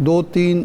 2-3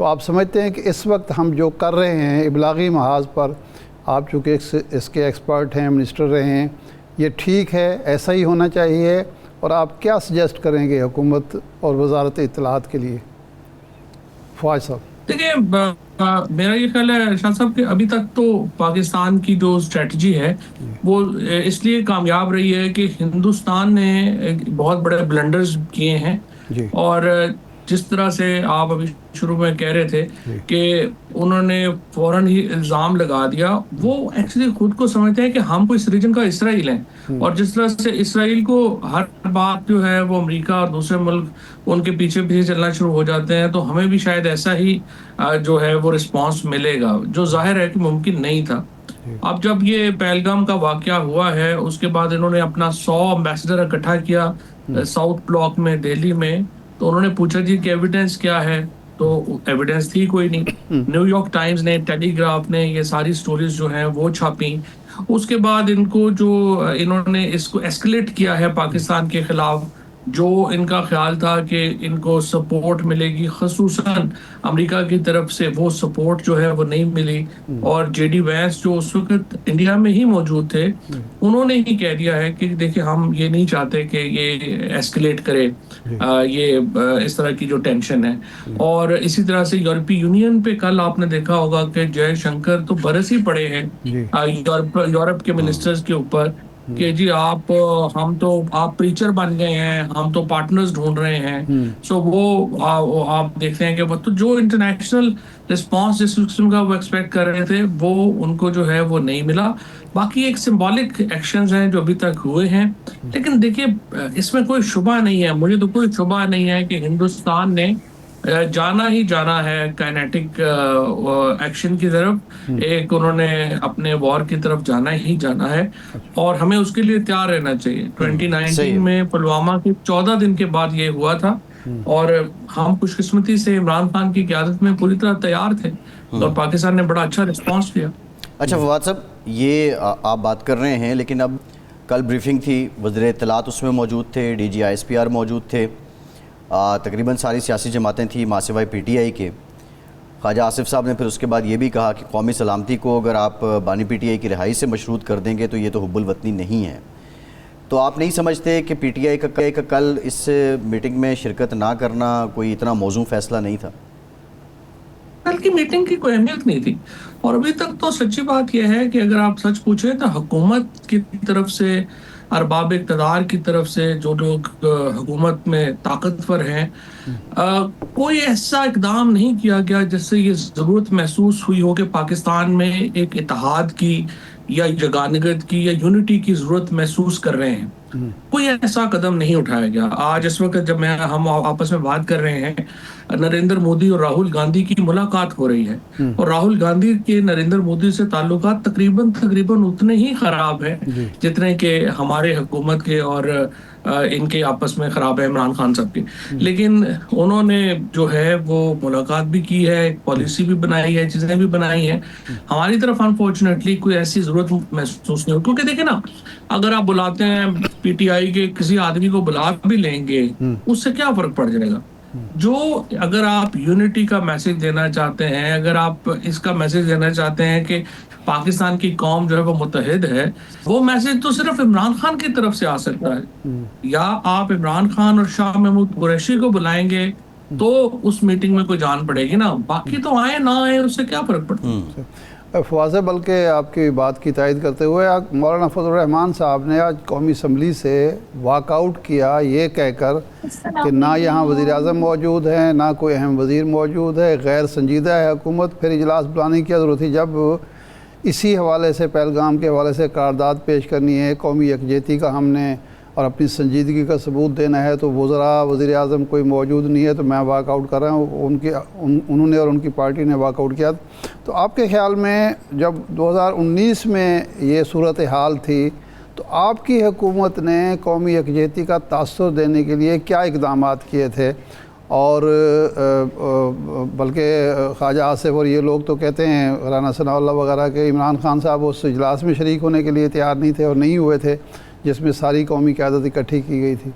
تو آپ سمجھتے ہیں کہ اس وقت ہم جو کر رہے ہیں ابلاغی محاذ پر، آپ چونکہ اس کے ایکسپرٹ ہیں، منسٹر رہے ہیں، یہ ٹھیک ہے، ایسا ہی ہونا چاہیے؟ اور آپ کیا سجیسٹ کریں گے حکومت اور وزارت اطلاعات کے لیے؟ فواز صاحب۔ دیکھیے میرا یہ خیال ہے ارشاد صاحب کہ ابھی تک تو پاکستان کی جو اسٹریٹجی ہے وہ اس لیے کامیاب رہی ہے کہ ہندوستان نے بہت بڑے بلنڈرز کیے ہیں، جی اور جس طرح سے آپ ابھی شروع میں کہہ رہے تھے کہ انہوں نے فوراً ہی الزام لگا دیا، وہ ایکچولی خود کو سمجھتے ہیں کہ ہم کو اس ریجن کا اسرائیل ہیں، اور جس طرح سے اسرائیل کو ہر بات جو ہے وہ امریکہ اور دوسرے ملک ان کے پیچھے پیچھے چلنا شروع ہو جاتے ہیں، تو ہمیں بھی شاید ایسا ہی جو ہے وہ رسپانس ملے گا، جو ظاہر ہے کہ ممکن نہیں تھا۔ اب جب یہ پہلگام کا واقعہ ہوا ہے، اس کے بعد انہوں نے اپنا 100 امبیسڈر اکٹھا کیا ساؤتھ بلاک میں دہلی میں، تو انہوں نے پوچھا جی کہ ایویڈنس کیا ہے، تو ایویڈنس تھی کوئی نہیں۔ نیو یارک ٹائمز نے، ٹیلی گراف نے یہ ساری سٹوریز جو ہیں وہ چھاپیں۔ اس کے بعد ان کو جو انہوں نے اس کو ایسکلیٹ کیا ہے پاکستان کے خلاف، جو ان کا خیال تھا کہ ان کو سپورٹ ملے گی خصوصاً امریکہ کی طرف سے، وہ سپورٹ جو ہے وہ نہیں ملی، اور جے ڈی وینس جو اس وقت انڈیا میں ہی موجود تھے، انہوں نے ہی کہہ دیا ہے کہ دیکھیں ہم یہ نہیں چاہتے کہ یہ ایسکلیٹ کرے یہ اس طرح کی جو ٹینشن ہے۔ اور اسی طرح سے یورپی یونین پہ کل آپ نے دیکھا ہوگا کہ جے شنکر تو برس ہی پڑے ہیں یورپ کے منسٹرز کے اوپر کہ جی آپ پریچر بن گئے ہیں، ہم تو پارٹنرز ڈھونڈ رہے ہیں۔ سو وہ آپ دیکھتے ہیں کہ وہ تو جو انٹرنیشنل رسپانس جس قسم کا وہ ایکسپیکٹ کر رہے تھے وہ ان کو جو ہے وہ نہیں ملا۔ باقی ایک سمبولک ایکشنز ہیں جو ابھی تک ہوئے ہیں، لیکن دیکھیے اس میں کوئی شبہ نہیں ہے، مجھے تو کوئی شبہ نہیں ہے کہ ہندوستان نے جانا ہی جانا ہے کائنیٹک ایکشن کی طرف، ایک انہوں نے اپنے وار کی طرف جانا ہی جانا ہے، اور ہمیں اس کے لیے تیار رہنا چاہیے۔ 2019 میں پلوامہ کے 14 دن کے بعد یہ ہوا تھا، اور ہم خوش قسمتی سے عمران خان کی قیادت میں پوری طرح تیار تھے، اور پاکستان نے بڑا اچھا رسپانس دیا۔ اچھا فواد صاحب، یہ آپ بات کر رہے ہیں، لیکن اب کل بریفنگ تھی، وزیر اطلاعات اس میں موجود تھے، ڈی جی ISPR موجود تھے، تقریباً ساری سیاسی جماعتیں تھیں ماں سوائے PTI کے۔ خواجہ آصف صاحب نے پھر اس کے بعد یہ بھی کہا کہ قومی سلامتی کو اگر آپ بانی PTI کی رہائی سے مشروط کر دیں گے تو یہ تو حب الوطنی نہیں ہے۔ تو آپ نہیں سمجھتے کہ PTI کا کل اس میٹنگ میں شرکت نہ کرنا کوئی اتنا موزوں فیصلہ نہیں تھا؟ کل کی میٹنگ کی کوئی اہمیت نہیں تھی، اور ابھی تک تو سچی بات یہ ہے کہ اگر آپ سچ پوچھیں تو حکومت کی طرف سے، ارباب اقتدار کی طرف سے، جو لوگ حکومت میں طاقتور ہیں، کوئی ایسا اقدام نہیں کیا گیا جس سے یہ ضرورت محسوس ہوئی ہو کہ پاکستان میں ایک اتحاد کی یا یگانگت کی یا یونٹی کی ضرورت محسوس کر رہے ہیں۔ کوئی ایسا قدم نہیں اٹھایا گیا۔ آج اس وقت جب ہم آپس میں بات کر رہے ہیں، نریندر مودی اور راہل گاندھی کی ملاقات ہو رہی ہے، اور راہل گاندھی کے نریندر مودی سے تعلقات تقریباً اتنے ہی خراب ہیں جتنے کہ ہمارے حکومت کے اور ان کے آپس میں خراب ہے عمران خان صاحب کے۔ لیکن انہوں نے جو ہے وہ ملاقات بھی کی ہے، پالیسی بھی بنائی ہے، چیزیں بھی بنائی ہیں۔ ہماری طرف انفارچونیٹلی کوئی ایسی ضرورت محسوس نہیں ہو، کیونکہ دیکھیں نا، اگر آپ بلاتے ہیں PTI کے کسی آدمی کو بلا بھی لیں گے، اس سے کیا فرق پڑ جائے گا؟ جو اگر آپ یونٹی کا میسج دینا چاہتے ہیں، اگر آپ اس کا میسج دینا چاہتے ہیں کہ پاکستان کی قوم جو ہے وہ متحد ہے، وہ میسج تو صرف عمران خان کی طرف سے آ سکتا ہے۔ یا آپ عمران خان اور شاہ محمود قریشی کو بلائیں گے تو اس میٹنگ میں کوئی جان پڑے گی نا، باقی تو آئے نہ آئے اس سے کیا فرق پڑتا ہے۔ فواز، بلکہ آپ کی بات کی تائید کرتے ہوئے مولانا فضل الرحمان صاحب نے آج قومی اسمبلی سے واک آؤٹ کیا یہ کہہ کر کہ نہ یہاں وزیر اعظم موجود ہیں، نہ کوئی اہم وزیر موجود ہے، غیر سنجیدہ ہے حکومت، پھر اجلاس بلانے کی ضرورت تھی جب اسی حوالے سے، پہلگام کے حوالے سے قرارداد پیش کرنی ہے، قومی یکجہتی کا ہم نے اور اپنی سنجیدگی کا ثبوت دینا ہے، تو وزراء، وزیر اعظم کوئی موجود نہیں ہے تو میں واک آؤٹ کر رہا ہوں۔ انہوں نے اور ان کی پارٹی نے واک آؤٹ کیا۔ تو آپ کے خیال میں جب 2019 میں یہ صورتحال تھی تو آپ کی حکومت نے قومی یکجہتی کا تاثر دینے کے لیے کیا اقدامات کیے تھے؟ اور بلکہ خواجہ آصف اور یہ لوگ تو کہتے ہیں، رانا ثناء اللہ وغیرہ، کہ عمران خان صاحب اس اجلاس میں شریک ہونے کے لیے تیار نہیں تھے اور نہیں ہوئے تھے جس میں ساری قومی قیادت اکٹھی کی گئی تھی۔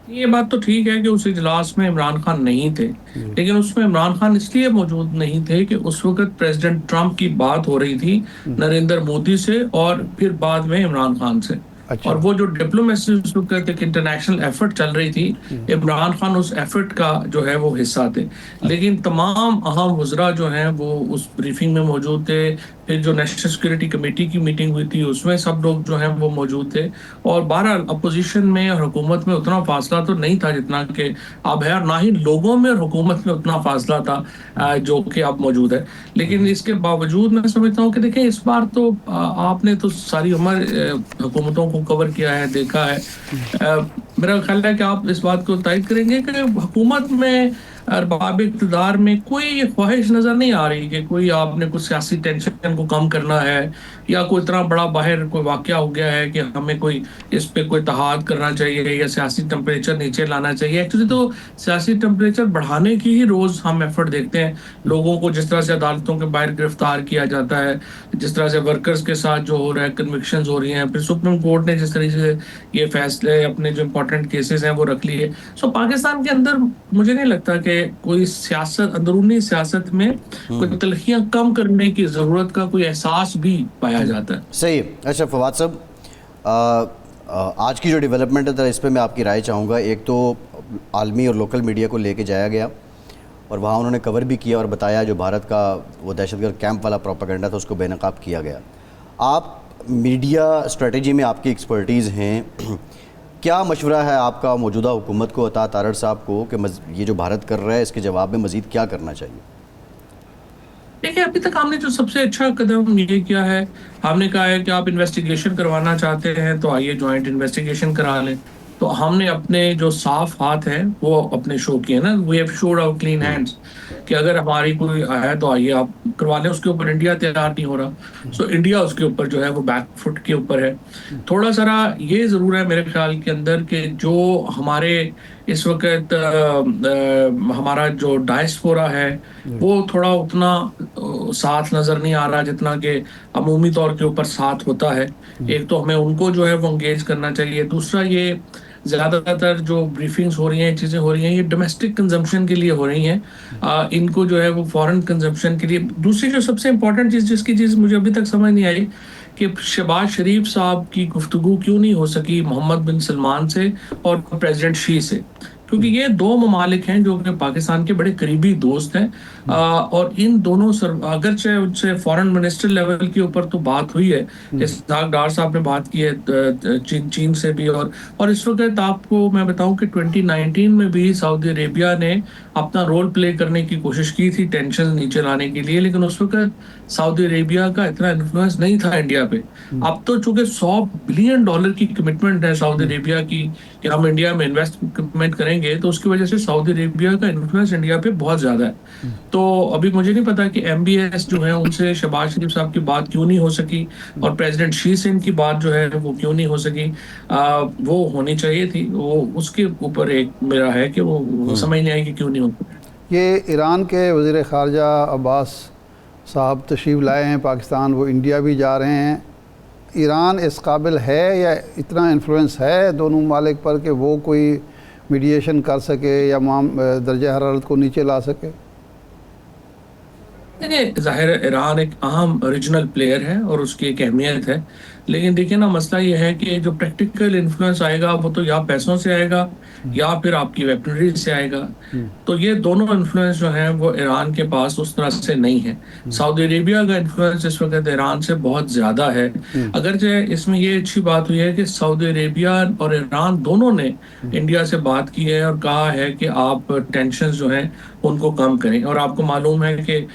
یہ بات تو ٹھیک ہے کہ اس اجلاس میں عمران خان نہیں تھے، لیکن اس میں عمران خان اس لیے موجود نہیں تھے کہ اس وقت پریزیڈنٹ ٹرمپ کی بات ہو رہی تھی نریندر مودی سے اور پھر بعد میں عمران خان سے، اچھا اور وہ جو ڈپلومیسی اس وقت ایک انٹرنیشنل ایفرٹ چل رہی تھی، عمران خان اس ایفرٹ کا جو ہے وہ حصہ تھے، لیکن تمام اہم وزراء جو ہیں وہ اس بریفنگ میں موجود تھے، پھر جو نیشنل سیکورٹی کمیٹی کی میٹنگ ہوئی تھی اس میں سب لوگ جو ہیں وہ موجود تھے، اور بہرحال اپوزیشن میں اور حکومت میں اتنا فاصلہ تو نہیں تھا جتنا کہ اب ہے، اور نہ ہی لوگوں میں اور حکومت میں اتنا فاصلہ تھا جو کہ اب موجود ہے، لیکن اس کے باوجود میں سمجھتا ہوں کہ دیکھیں اس بار تو آپ نے تو ساری عمر حکومتوں کو کور کیا ہے، دیکھا ہے، میرا خیال ہے کہ آپ اس بات کو تائید کریں گے کہ حکومت میں ارباب اقتدار میں کوئی یہ خواہش نظر نہیں آ رہی کہ کوئی آپ نے کچھ سیاسی ٹینشن کو کم کرنا ہے، یا کوئی اتنا بڑا باہر کوئی واقعہ ہو گیا ہے کہ ہمیں کوئی اس پہ کوئی اتحاد کرنا چاہیے یا سیاسی ٹمپریچر نیچے لانا چاہیے۔ ایکچولی تو سیاسی ٹمپریچر بڑھانے کی ہی روز ہم ایفرٹ دیکھتے ہیں، لوگوں کو جس طرح سے عدالتوں کے باہر گرفتار کیا جاتا ہے، جس طرح سے ورکرز کے ساتھ جو ہو رہا ہے، کنوکشنز ہو رہی ہیں، پھر سپریم کورٹ نے جس طریقے سے یہ فیصلے اپنے جو امپورٹنٹ کیسز ہیں وہ رکھ لیے، سو پاکستان کے اندر مجھے نہیں لگتا کہ کوئی سیاست، اندرونی سیاست میں کوئی تلخیاں کم کرنے کی ضرورت کا کوئی احساس بھی پایا جاتا ہے۔ صحیح ہے۔ اچھا فواد صاحب، آج کی جو ڈیولپمنٹ ہے ذرا اس پہ میں آپ کی رائے چاہوں گا۔ ایک تو عالمی اور لوکل میڈیا کو لے کے جایا گیا اور وہاں انہوں نے کور بھی کیا اور بتایا جو بھارت کا وہ دہشت گرد کیمپ والا پروپیگنڈا تھا اس کو بے نقاب کیا گیا۔ آپ میڈیا اسٹریٹجی میں آپ کی ایکسپرٹیز ہیں، کیا مشورہ ہے آپ کا موجودہ حکومت کو، عطا تارڑ صاحب کو، کہ یہ جو بھارت کر رہا ہے اس کے جواب میں مزید کیا کرنا چاہیے؟ دیکھیں ابھی تک ہم نے جو سب سے اچھا قدم یہ کیا ہے، ہم نے کہا ہے کہ آپ انویسٹیگیشن کروانا چاہتے ہیں تو آئیے جوائنٹ انویسٹیگیشن کرا لیں، تو ہم نے اپنے جو صاف ہاتھ ہیں وہ اپنے شو کیے نا، we have showed our clean hands, کہ اگر ہماری کوئی ہے تو آئیے آپ کروا لیں۔ اس کے اوپر انڈیا تیار نہیں ہو رہا، سو انڈیا اس کے اوپر جو ہے وہ بیک فٹ کے اوپر ہے۔ تھوڑا سا یہ ضرور ہے میرے خیال کے اندر کہ جو ہمارے اس وقت ہمارا جو ڈائسپورا ہے وہ تھوڑا اتنا ساتھ نظر نہیں آ رہا جتنا کہ عمومی طور کے اوپر ساتھ ہوتا ہے۔ ایک تو ہمیں ان کو جو ہے وہ انگیج کرنا چاہیے، دوسرا یہ زیادہ تر جو بریفنگز ہو رہی ہیں، چیزیں ہو رہی ہیں، یہ ڈومیسٹک کنزمپشن کے لیے ہو رہی ہیں، ان کو جو ہے وہ فورن کنزمپشن کے لیے۔ دوسری جو سب سے امپورٹنٹ چیز جس کی چیز مجھے ابھی تک سمجھ نہیں آئی کہ شہباز شریف صاحب کی گفتگو کیوں نہیں ہو سکی محمد بن سلمان سے اور پریزیڈنٹ شی سے، کیونکہ یہ دو ممالک ہیں جو کہ پاکستان کے بڑے قریبی دوست ہیں، اور ان دونوں اگرچہ ان سے فارن منسٹر لیول کے اوپر تو بات ہوئی ہے، اسحاق ڈار صاحب نے بات کی ہے چین سے بھی، اور اس وقت آپ کو میں بتاؤں کہ 2019 میں بھی سعودی عربیہ نے اپنا رول پلے کرنے کی کوشش کی تھی ٹینشن نیچے لانے کے لیے، لیکن اس وقت سعودی عربیہ کا اتنا انفلوئنس نہیں تھا انڈیا پہ۔ اب تو چونکہ $100 بلین کی کمٹمنٹ ہے سعودی عربیہ کی کہ ہم انڈیا میں انویسٹمنٹ کریں گے، تو اس کی وجہ سے سعودی عربیہ کا انفلوئنس انڈیا پہ بہت زیادہ ہے۔ تو ابھی مجھے نہیں پتا کہ ایم بی ایس جو ہے ان سے شہباز شریف صاحب کی بات کیوں نہیں ہو سکی، اور پریزیڈنٹ شی سے ان کی بات جو ہے وہ کیوں نہیں ہو سکی، وہ ہونی چاہیے تھی، وہ اس کے اوپر ایک میرا ہے کہ وہ سمجھ نہیں آئی کہ کیوں نہیں ہو سکی۔ یہ ایران کے وزیر خارجہ عباس صاحب تشریف لائے ہیں پاکستان، وہ انڈیا بھی جا رہے ہیں۔ ایران اس قابل ہے یا اتنا انفلوئنس ہے دونوں ممالک پر کہ وہ کوئی میڈیشن کر سکے یا درجہ حرارت کو نیچے لا سکے؟ دیکھیں ظاہر ہے ایران ایک اہم ریجنل پلیئر ہے اور اس کی ایک اہمیت ہے، لیکن دیکھیں نا مسئلہ یہ ہے کہ جو پریکٹیکل انفلوئنس آئے گا وہ تو یا پیسوں سے آئے گا یا پھر آپ کی ویپنری سے آئے گا، تو یہ دونوں انفلوئنس جو ہیں وہ ایران کے پاس اس طرح سے نہیں ہے۔ سعودی عربیہ کا انفلوئنس اس وقت ایران سے بہت زیادہ ہے، اگرچہ اس میں یہ اچھی بات ہوئی ہے کہ سعودی عربیہ اور ایران دونوں نے انڈیا سے بات کی ہے اور کہا ہے کہ آپ ٹینشنز جو ہیں ان کو کم کریں، اور آپ کو معلوم ہے کہ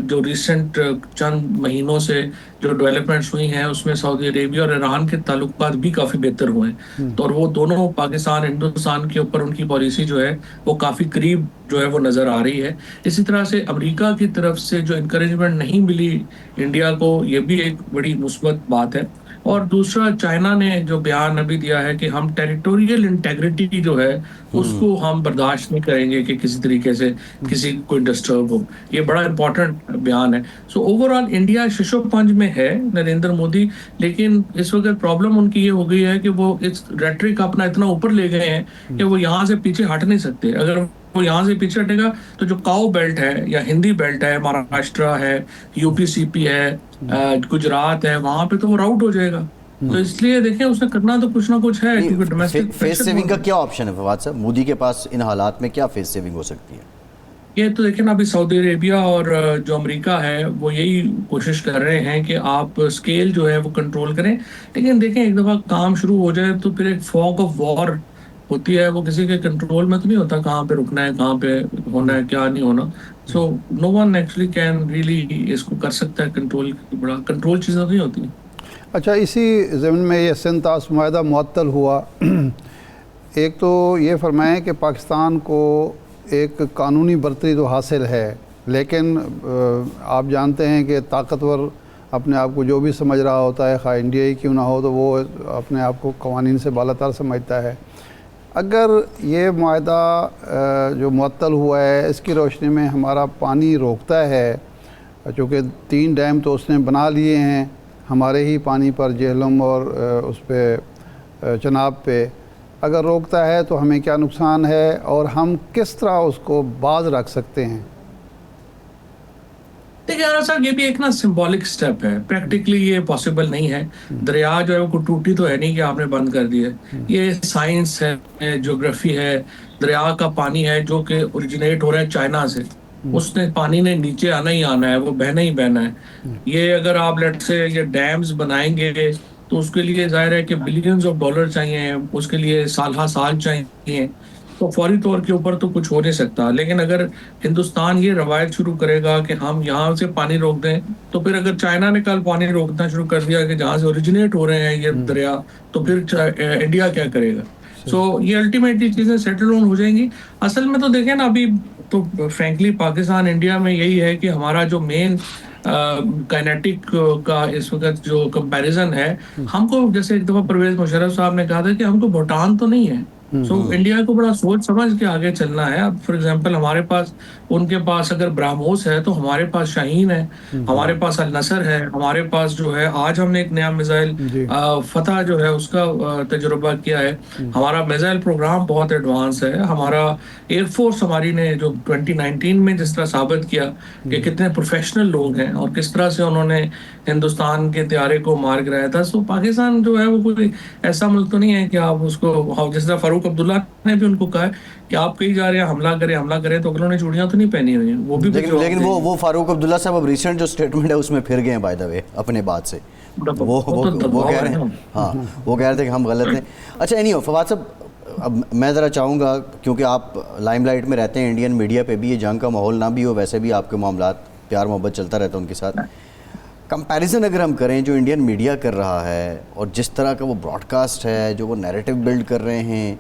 جو ریسنٹ چند مہینوں سے جو ڈیولپمنٹس ہوئی ہیں اس میں سعودی عربیہ اور ایران کے تعلقات بھی کافی بہتر ہوئے ہیں، تو اور وہ دونوں پاکستان ہندوستان کے اوپر ان کی پالیسی جو ہے وہ کافی قریب جو ہے وہ نظر آ رہی ہے۔ اسی طرح سے امریکہ کی طرف سے جو انکریجمنٹ نہیں ملی انڈیا کو، یہ بھی ایک بڑی مثبت بات ہے۔ اور دوسرا چائنا نے جو بیان ابھی دیا ہے کہ ہم ٹیریٹوریل انٹیگریٹی جو ہے اس کو ہم برداشت نہیں کریں گے کہ کسی طریقے سے کسی کو کوئی ڈسٹرب ہو. یہ بڑا امپورٹنٹ بیان ہے. سو اوور آل انڈیا ششو پنج میں ہے نریندر مودی, لیکن اس وقت پرابلم ان کی یہ ہو گئی ہے کہ وہ اس ریٹرک اپنا اتنا اوپر لے گئے ہیں کہ وہ یہاں سے پیچھے ہٹ نہیں سکتے. اگر وہ یہاں سے پیچھے ہٹے گا تو جو کاؤ بیلٹ ہے یا ہندی بیلٹ ہے, مہاراشٹرا ہے, یو پی سی پی ہے, گجرات ہے, وہاں پہ تو وہ راؤٹ ہو جائے گا. تو اس لیے دیکھیں اسے کرنا تو کچھ نہ کچھ ہے, کیونکہ ڈومیسٹک فیس سیونگ کا کیا آپشن ہے فواد صاحب؟ مودی کے پاس ان حالات میں کیا فیس سیونگ ہو سکتی ہے؟ یہ تو دیکھیں ابھی سعودی عربیہ اور جو امریکہ ہے وہ یہی کوشش کر رہے ہیں کہ آپ اسکیل جو ہے وہ کنٹرول کریں. لیکن دیکھیں ایک دفعہ کام شروع ہو جائے تو پھر ایک فوگ آف وار ہوتی ہے, وہ کسی کے کنٹرول میں تو نہیں ہوتا کہاں پہ رکنا ہے, کہاں پہ ہونا ہے, کیا نہیں ہونا. سو نو ون ایکچولی کین ریئلی اس کو کر سکتا ہے کنٹرول. بڑا کنٹرول چیزیں نہیں ہوتی. اچھا, اسی ضمن میں یہ سندھ طاس معاہدہ معطل ہوا. ایک تو یہ فرمائیں کہ پاکستان کو ایک قانونی برتری تو حاصل ہے, لیکن آپ جانتے ہیں کہ طاقتور اپنے آپ کو جو بھی سمجھ رہا ہوتا ہے, خواہ انڈیا ہی کیوں نہ ہو, تو وہ اپنے آپ کو قوانین سے بالا تر سمجھتا ہے. اگر یہ معاہدہ جو معطل ہوا ہے اس کی روشنی میں ہمارا پانی روکتا ہے, چونکہ 3 ڈیم تو اس نے بنا لیے ہیں ہمارے ہی پانی پر, جہلم اور اس پہ چناب پہ, اگر روکتا ہے تو ہمیں کیا نقصان ہے اور ہم کس طرح اس کو باز رکھ سکتے ہیں؟ دیکھیں صاحب, یہ بھی ایک نا سمبولک سٹیپ ہے, پریکٹیکلی یہ پاسبل نہیں ہے. دریا جو ہے وہ ٹوٹی تو ہے نہیں کہ آپ نے بند کر دی ہے. یہ سائنس ہے, جیوگرافی ہے, دریا کا پانی ہے جو کہ اوریجنیٹ ہو رہا ہے چائنا سے. اس نے پانی نے نیچے آنا ہی آنا ہے, وہ بہنا ہی بہنا ہے. یہ اگر آپ لیٹ سے یہ ڈیمز بنائیں گے تو اس کے لیے ظاہر ہے کہ بلینز آف ڈالر چاہیے, اس کے لیے سالہ سال چاہیے, تو فوری طور کے اوپر تو کچھ ہو نہیں سکتا. لیکن اگر ہندوستان یہ روایت شروع کرے گا کہ ہم یہاں سے پانی روک دیں, تو پھر اگر چائنا نے کل پانی روکنا شروع کر دیا کہ جہاں سے اوریجنیٹ ہو رہے ہیں یہ دریا, تو پھر انڈیا کیا کرے گا؟ سو یہ الٹیمیٹلی چیزیں سیٹل ہو جائیں گی. اصل میں تو دیکھیں نا ابھی تو فرینکلی پاکستان انڈیا میں یہی ہے کہ ہمارا جو مین کائنیٹک کا اس وقت جو کمپیریزن ہے, ہم کو جیسے ایک دفعہ پرویز مشرف صاحب نے کہا تھا کہ ہم کو بھوٹان تو نہیں ہے. سو انڈیا کو بڑا سوچ سمجھ کے آگے چلنا ہے. اب فار ایگزامپل ہمارے پاس, ان کے پاس اگر برہموس ہے تو ہمارے پاس شاہین ہے, ہمارے پاس النصر ہے, ہمارے پاس جو ہے آج ہم نے ایک نیا میزائل فتح جو ہے اس کا تجربہ کیا ہے. ہمارا میزائل پروگرام بہت ایڈوانس ہے. ہمارا ایئر فورس ہماری نے جو 2019 میں جس طرح ثابت کیا کہ کتنے پروفیشنل لوگ ہیں اور کس طرح سے انہوں نے ہندوستان کے طیارے کو مار گرایا تھا. سو پاکستان جو ہے وہ کوئی ایسا ملک تو نہیں ہے کہ آپ اس کو, جس طرح فاروق عبداللہ نے بھی ان کو کہا کہ آپ کہیں جا رہے ہیں حملہ کریں, تو انہوں نے چوڑیاں تو نہیں پہنی ہوئی ہیں. وہ بھی لیکن وہ فاروق عبداللہ صاحب اب ریسنٹ جو اسٹیٹمنٹ ہے اس میں پھر گئے ہیں بائی دا وے اپنے بات سے. وہ کہہ رہے ہیں, ہاں وہ کہہ رہے تھے کہ ہم غلط ہیں. اچھا نہیں ہو فواد صاحب, اب میں ذرا چاہوں گا کیونکہ آپ لائم لائٹ میں رہتے ہیں, انڈین میڈیا پہ بھی یہ جنگ کا ماحول نہ بھی ہو, ویسے بھی آپ کے معاملات پیار محبت چلتا رہتا ہے ان کے ساتھ. کمپیریزن اگر ہم کریں جو انڈین میڈیا کر رہا ہے اور جس طرح کا وہ براڈ کاسٹ ہے, جو وہ نیریٹو بلڈ کر رہے ہیں,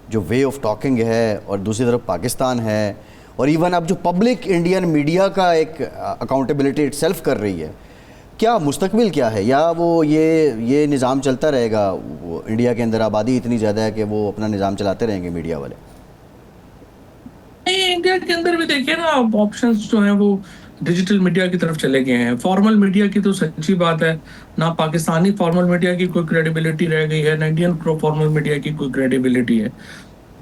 جو وے آف ٹاکنگ ہے, اور دوسری طرف پاکستان ہے, اور ایون اب جو پبلک انڈین میڈیا کا ایک اکاؤنٹیبلٹی اٹ سیلف کر رہی ہے, کیا مستقبل کیا ہے؟ یا وہ یہ نظام چلتا رہے گا؟ وہ انڈیا کے اندر آبادی اتنی زیادہ ہے کہ وہ اپنا نظام چلاتے رہیں گے میڈیا والے؟ انڈیا کے اندر بھی دیکھیں نا آپشنز جو ہیں وہ ڈیجیٹل میڈیا کی طرف چلے گئے ہیں. فارمل میڈیا کی تو سچی بات ہے, نہ پاکستانی فارمل میڈیا کی کوئی کریڈیبلٹی رہ گئی ہے, نہ انڈین فارمل میڈیا کی کوئی کریڈیبلٹی ہے.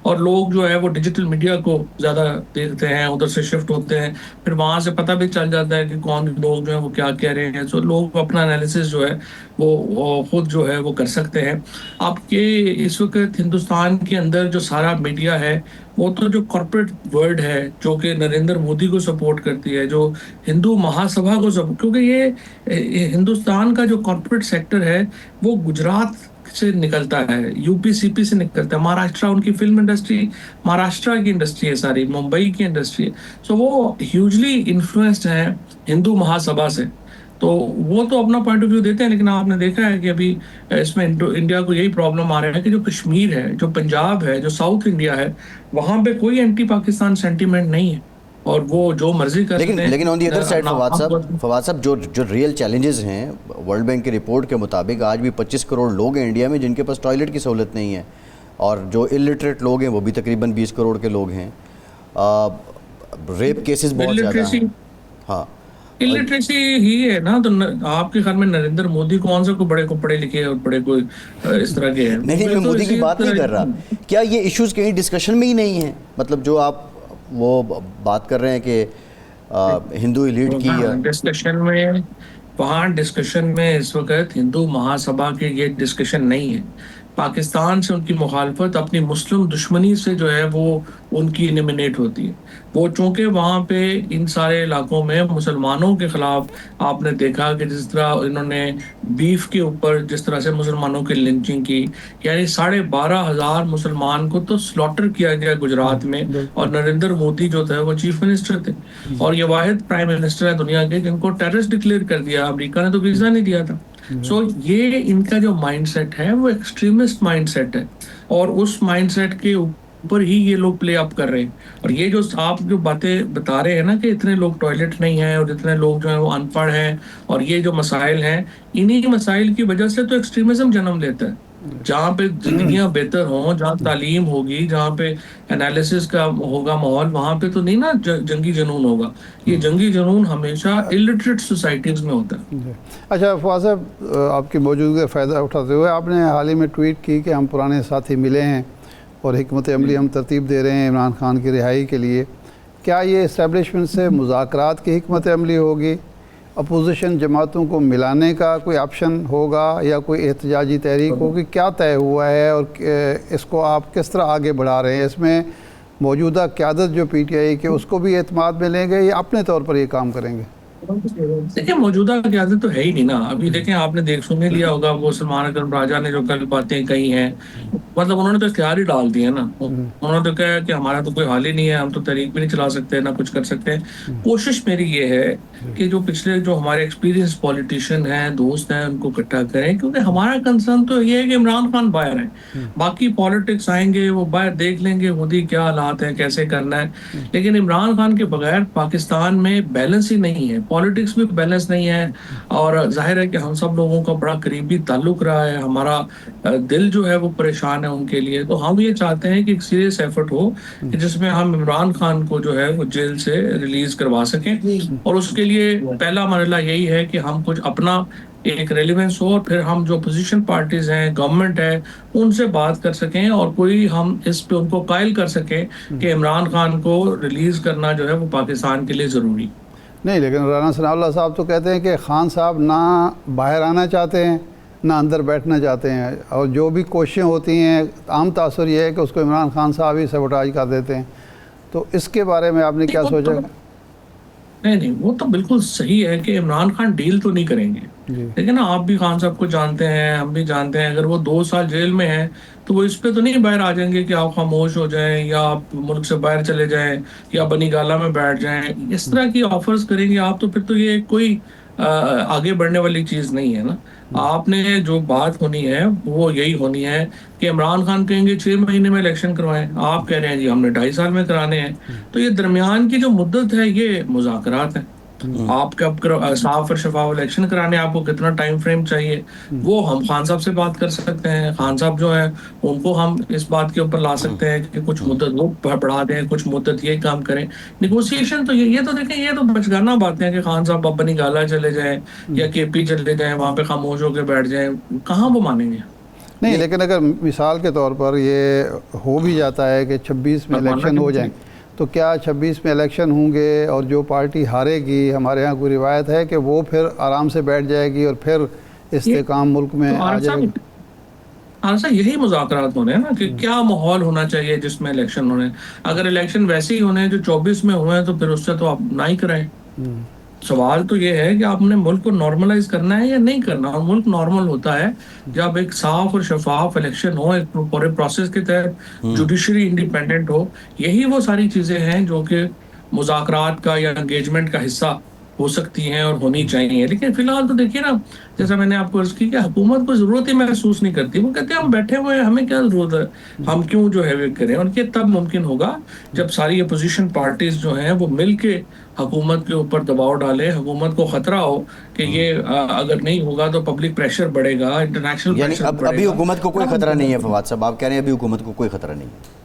اور لوگ جو ہے وہ ڈیجیٹل میڈیا کو زیادہ دیکھتے ہیں, ادھر سے شفٹ ہوتے ہیں, پھر وہاں سے پتہ بھی چل جاتا ہے کہ کون لوگ جو ہیں وہ کیا کہہ رہے ہیں. سو لوگ اپنا انالیسس جو ہے وہ خود جو ہے وہ کر سکتے ہیں. آپ کے اس وقت ہندوستان کے اندر جو سارا میڈیا ہے وہ تو جو کارپوریٹ ورلڈ ہے جو کہ نریندر مودی کو سپورٹ کرتی ہے, جو ہندو مہا سبھا کو سپورٹ, کیونکہ یہ ہندوستان کا جو کارپوریٹ سیکٹر ہے وہ گجرات سے نکلتا ہے, یو پی سی پی سے نکلتا ہے, مہاراشٹرا ان کی فلم انڈسٹری مہاراشٹرا کی انڈسٹری ہے ساری, ممبئی کی انڈسٹری ہے. سو وہ ہیوجلی انفلوئنسڈ ہیں ہندو مہا سبھا سے, تو وہ تو اپنا پوائنٹ آف ویو دیتے ہیں. لیکن آپ نے دیکھا ہے کہ ابھی اس میں انڈیا کو یہی پرابلم آ رہا ہے کہ جو کشمیر ہے, جو پنجاب ہے, جو ساؤتھ انڈیا ہے, وہاں پہ کوئی اینٹی پاکستان سینٹیمنٹ نہیں ہے. اور وہ جو مرضی کرتے ہیں. لیکن آن دی ادر سائڈ فواد صاحب جو ریئل چیلنجز ہیں ورلڈ بینک کی رپورٹ کے مطابق آج بھی 25 کروڑ لوگ ہیں انڈیا میں جن کے پاس ٹوائلٹ کی سہولت نہیں ہے, اور جو الٹریٹ لوگ ہیں وہ بھی تقریباً 20 کروڑ کے لوگ ہیں. ریپ کیسز بہت زیادہ ہیں. ہاں الٹریسی ہی ہے نا. تو آپ کے خیال میں نریندر مودی کون سے کو بڑے کو پڑھے لکھے اور بڑے کوئی اس طرح کے ہیں؟ نہیں, میں مودی کی بات نہیں کر رہا. کیا یہ ایشوز کہیں ڈسکشن میں ہی نہیں ہیں؟ مطلب جو آپ وہ بات کر رہے ہیں کہ ہندو ایلیٹ کی ڈسکشن میں, وہاں ڈسکشن میں اس وقت ہندو مہا سبھا کے یہ ڈسکشن نہیں ہے. پاکستان سے ان کی مخالفت اپنی مسلم دشمنی سے جو ہے وہ ان کی انیمینیٹ ہوتی ہے. وہ چونکہ وہاں پہ ان سارے علاقوں میں مسلمانوں کے خلاف آپ نے دیکھا کہ جس طرح انہوں نے بیف کے اوپر جس طرح سے مسلمانوں کی لنچنگ کی, یعنی 12,500 مسلمان کو تو سلاٹر کیا گیا گجرات میں, اور نریندر مودی جو تھے وہ چیف منسٹر تھے, اور یہ واحد پرائم منسٹر ہے دنیا کے جن کو ٹیررسٹ ڈکلیئر کر دیا. امریکہ نے تو ویزا نہیں دیا تھا. سو یہ ان کا جو مائنڈ سیٹ ہے وہ ایکسٹریمسٹ مائنڈ سیٹ ہے, اور اس مائنڈ سیٹ کے اوپر ہی یہ لوگ پلے اپ کر رہے ہیں. اور یہ جو آپ جو باتیں بتا رہے ہیں نا کہ اتنے لوگ ٹوائلٹ نہیں ہیں اور اتنے لوگ جو ہیں وہ ان پڑھ ہیں, اور یہ جو مسائل ہیں انہی مسائل کی وجہ سے تو ایکسٹریمزم جنم لیتا ہے. جہاں پہ زندگیاں بہتر ہوں, جہاں تعلیم ہوگی, جہاں پہ انالیسس کا ہوگا ماحول, وہاں پہ تو نہیں نا جنگی جنون ہوگا. یہ جنگی جنون ہمیشہ الٹریٹ سوسائٹیز میں ہوتا ہے. اچھا فواد صاحب, آپ کی موجودگی کا فائدہ اٹھاتے ہوئے آپ نے حال ہی میں ٹویٹ کی کہ ہم پرانے ساتھی ملے ہیں اور حکمت عملی ہم ترتیب دے رہے ہیں عمران خان کی رہائی کے لیے. کیا یہ اسٹیبلشمنٹ سے مذاکرات کی حکمت عملی ہوگی؟ اپوزیشن جماعتوں کو ملانے کا کوئی آپشن ہوگا یا کوئی احتجاجی تحریک ہوگی؟ کیا طے ہوا ہے اور اس کو آپ کس طرح آگے بڑھا رہے ہیں؟ اس میں موجودہ قیادت جو پی ٹی آئی کی اس کو بھی اعتماد میں لیں گے یا اپنے طور پر یہ کام کریں گے؟ دیکھیں موجودہ قیادت تو ہے ہی نہیں نا. ابھی دیکھیں آپ نے سن لیا ہوگا وہ سلمان اکرم راجہ نے جو کل باتیں کہی ہیں, مطلب انہوں نے تو اختیار ہی ڈال دیے نا. انہوں نے تو کہا کہ ہمارا تو کوئی حال ہی نہیں ہے, ہم تو تحریک بھی نہیں چلا سکتے نہ کچھ کر سکتے. کوشش میری یہ ہے کہ جو پچھلے جو ہمارے ایکسپیرینس پولیٹیشین ہیں, دوست ہیں, ان کو اکٹھا کریں, کیونکہ ہمارا کنسرن تو یہ ہے کہ عمران خان باہر ہیں. باقی پالیٹکس آئیں گے, وہ باہر دیکھ لیں گے خود ہی کیا حالات ہیں, کیسے کرنا ہے. لیکن عمران خان کے بغیر پاکستان میں بیلنس ہی نہیں ہے, پالیٹکس بھی بیلنس نہیں ہے. اور ظاہر ہے کہ ہم سب لوگوں کا بڑا قریبی تعلق رہا ہے, ہمارا دل جو ہے وہ پریشان ہے ان کے لیے. تو ہم یہ چاہتے ہیں کہ ایک سیریس ایفرٹ ہو کہ جس میں ہم عمران خان کو جو ہے وہ جیل سے ریلیز کروا سکیں, اور اس کے لیے پہلا مرحلہ یہی ہے کہ ہم کچھ اپنا ایک ریلیونس ہو, اور پھر ہم جو اپوزیشن پارٹیز ہیں, گورنمنٹ ہے, ان سے بات کر سکیں, اور کوئی ہم اس پہ ان کو قائل کر سکیں کہ عمران خان کو ریلیز کرنا جو ہے وہ پاکستان کے لیے ضروری. نہیں, لیکن رانا ثناء اللہ صاحب تو کہتے ہیں کہ خان صاحب نہ باہر آنا چاہتے ہیں نہ اندر بیٹھنا چاہتے ہیں, اور جو بھی کوششیں ہوتی ہیں عام تاثر یہ ہے کہ اس کو عمران خان صاحب ہی سیبوٹاج کر دیتے ہیں. تو اس کے بارے میں آپ نے کیا سوچا؟ نہیں, وہ تو بالکل صحیح ہے کہ عمران خان ڈیل تو نہیں کریں گے. لیکن نا آپ بھی خان صاحب کو جانتے ہیں, ہم بھی جانتے ہیں, اگر وہ 2 سال جیل میں ہیں تو وہ اس پہ تو نہیں باہر آ جائیں گے کہ آپ خاموش ہو جائیں یا آپ ملک سے باہر چلے جائیں یا بنی گالا میں بیٹھ جائیں. اس طرح کی آفرز کریں گے آپ تو پھر تو یہ کوئی آگے بڑھنے والی چیز نہیں ہے نا. آپ نے جو بات ہونی ہے وہ یہی ہونی ہے کہ عمران خان کہیں گے 6 مہینے میں الیکشن کروائیں, آپ کہہ رہے ہیں جی ہم نے 2.5 سال میں کرانے ہیں. تو یہ درمیان کی جو مدت ہے یہ مذاکرات ہیں. آپ کب صاف اور شفاف الیکشن کرانے آپ کو کتنا ٹائم فریم چاہیے, وہ ہم خان صاحب سے بات کر سکتے ہیں. خان صاحب جو ہے ان کو ہم اس بات کے اوپر لا سکتے ہیں کہ کچھ مدت وہ بڑھا دیں, کچھ مدت یہ کام کریں. نیگوسیشن تو یہ تو دیکھیں, یہ تو بچگانہ باتیں ہیں کہ خان صاحب اب بنی گالا چلے جائیں یا کے پی چلے جائیں, وہاں پہ خاموش ہو کے بیٹھ جائیں, کہاں وہ مانیں گے. نہیں, لیکن اگر مثال کے طور پر یہ ہو بھی جاتا ہے کہ 26 میں الیکشن ہو جائیں, تو کیا 26 میں الیکشن ہوں گے اور جو پارٹی ہارے گی, ہمارے ہاں کوئی روایت ہے کہ وہ پھر آرام سے بیٹھ جائے گی اور پھر استحکام ملک میں آ جائے گی؟ یہی مذاکرات ہونے ہیں نا کہ کیا ماحول ہونا چاہیے جس میں الیکشن ہونے. اگر الیکشن ویسے ہی ہونے جو 24 میں ہوئے ہیں تو پھر اس سے تو آپ نہ ہی کرائیں. سوال تو یہ ہے کہ آپ نے ملک کو نارملائز کرنا ہے یا نہیں کرنا. اور ملک نارمل ہوتا ہے جب ایک صاف اور شفاف الیکشن ہو, ایک پورے پروسیس کے تحت جوڈیشری انڈیپینڈنٹ ہو. یہی وہ ساری چیزیں ہیں جو کہ مذاکرات کا یا انگیجمنٹ کا حصہ ہو سکتی ہیں اور ہونی چاہیے. لیکن فی الحال تو دیکھیے نا, جیسا میں نے آپ کو عرض کی کہ حکومت کو ضرورت ہی محسوس نہیں کرتی. وہ کہتے ہیں ہم بیٹھے ہوئے ہیں, ہمیں کیا ضرورت ہے, ہم کیوں جو ہے وہ کریں. اور یہ تب ممکن ہوگا جب ساری اپوزیشن پارٹیز جو ہیں وہ مل کے حکومت کے اوپر دباؤ ڈالے. حکومت کو خطرہ ہو کہ یہ اگر نہیں ہوگا تو پبلک پریشر بڑھے گا, انٹرنیشنل یعنی پریشر بڑھے گا. ابھی حکومت کو کوئی خطرہ نہیں ہے فواد صاحب, آپ کہہ رہے ہیں ابھی حکومت کو کوئی خطرہ نہیں ہے؟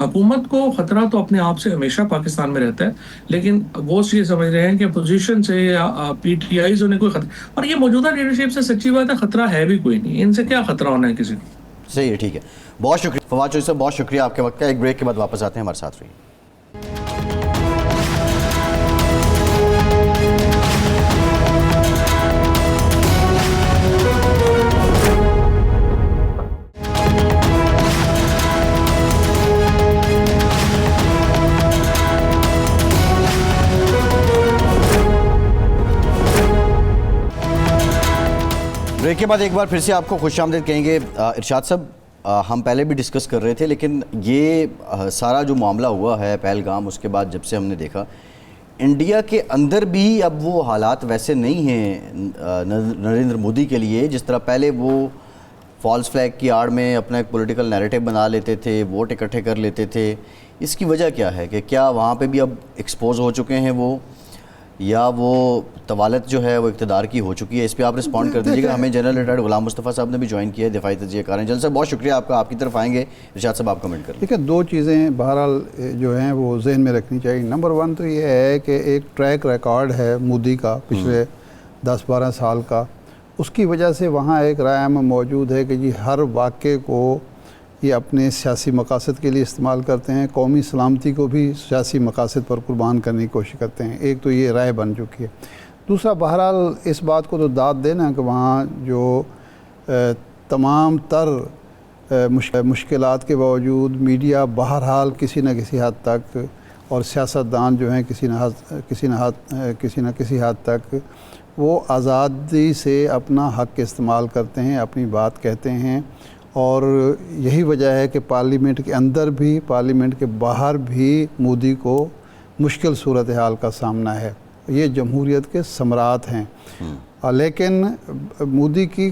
حکومت کو خطرہ تو اپنے آپ سے ہمیشہ پاکستان میں رہتا ہے, لیکن وہ یہ سمجھ رہے ہیں کہ اپوزیشن سے یا پی ٹی آئیز انہیں کوئی خطرہ, اور یہ موجودہ لیڈرشپ سے سچی بات ہے خطرہ ہے بھی کوئی نہیں, ان سے کیا خطرہ ہونا ہے کسی کو. صحیح ہے, ٹھیک ہے, بہت شکریہ فواد چوہدری صاحب, بہت شکریہ آپ کے وقت کا. ایک بریک کے بعد واپس آتے ہیں, ہمارے ساتھ رہیے. بریک کے بعد ایک بار پھر سے آپ کو خوش آمدید کہیں گے. ارشاد صاحب, ہم پہلے بھی ڈسکس کر رہے تھے, لیکن یہ سارا جو معاملہ ہوا ہے پہلگام, اس کے بعد جب سے ہم نے دیکھا انڈیا کے اندر بھی اب وہ حالات ویسے نہیں ہیں نریندر مودی کے لیے جس طرح پہلے وہ فالس فلیگ کی آڑ میں اپنا ایک پولیٹیکل نیریٹو بنا لیتے تھے, ووٹ اکٹھے کر لیتے تھے. اس کی وجہ کیا ہے کہ کیا وہاں پہ بھی اب ایکسپوز ہو چکے ہیں وہ, یا وہ طوالت جو ہے وہ اقتدار کی ہو چکی ہے؟ اس پہ آپ رسپونڈ کر دیجیے گا. ہمیں جنرل ریٹائرڈ غلام مصطفیٰ صاحب نے بھی جوائن کیا ہے, دفاعی تجزیہ کار ہیں. جنرل صاحب بہت شکریہ آپ کا, آپ کی طرف آئیں گے. ارشاد صاحب آپ کمنٹ کر لیں. دیکھیں, دو چیزیں بہرحال جو ہیں وہ ذہن میں رکھنی چاہیے. نمبر 1 تو یہ ہے کہ ایک ٹریک ریکارڈ ہے مودی کا پچھلے 10-12 سال کا, اس کی وجہ سے وہاں ایک رائے عامہ موجود ہے کہ جی ہر واقعے کو یہ اپنے سیاسی مقاصد کے لیے استعمال کرتے ہیں, قومی سلامتی کو بھی سیاسی مقاصد پر قربان کرنے کی کوشش کرتے ہیں. ایک تو یہ رائے بن چکی ہے. دوسرا, بہرحال اس بات کو تو داد دینا کہ وہاں جو تمام تر مشکلات کے باوجود میڈیا بہرحال کسی نہ کسی حد تک, اور سیاستدان جو ہیں کسی نہ کسی حد تک وہ آزادی سے اپنا حق استعمال کرتے ہیں, اپنی بات کہتے ہیں. اور یہی وجہ ہے کہ پارلیمنٹ کے اندر بھی پارلیمنٹ کے باہر بھی مودی کو مشکل صورتحال کا سامنا ہے. یہ جمہوریت کے ثمرات ہیں. لیکن مودی کی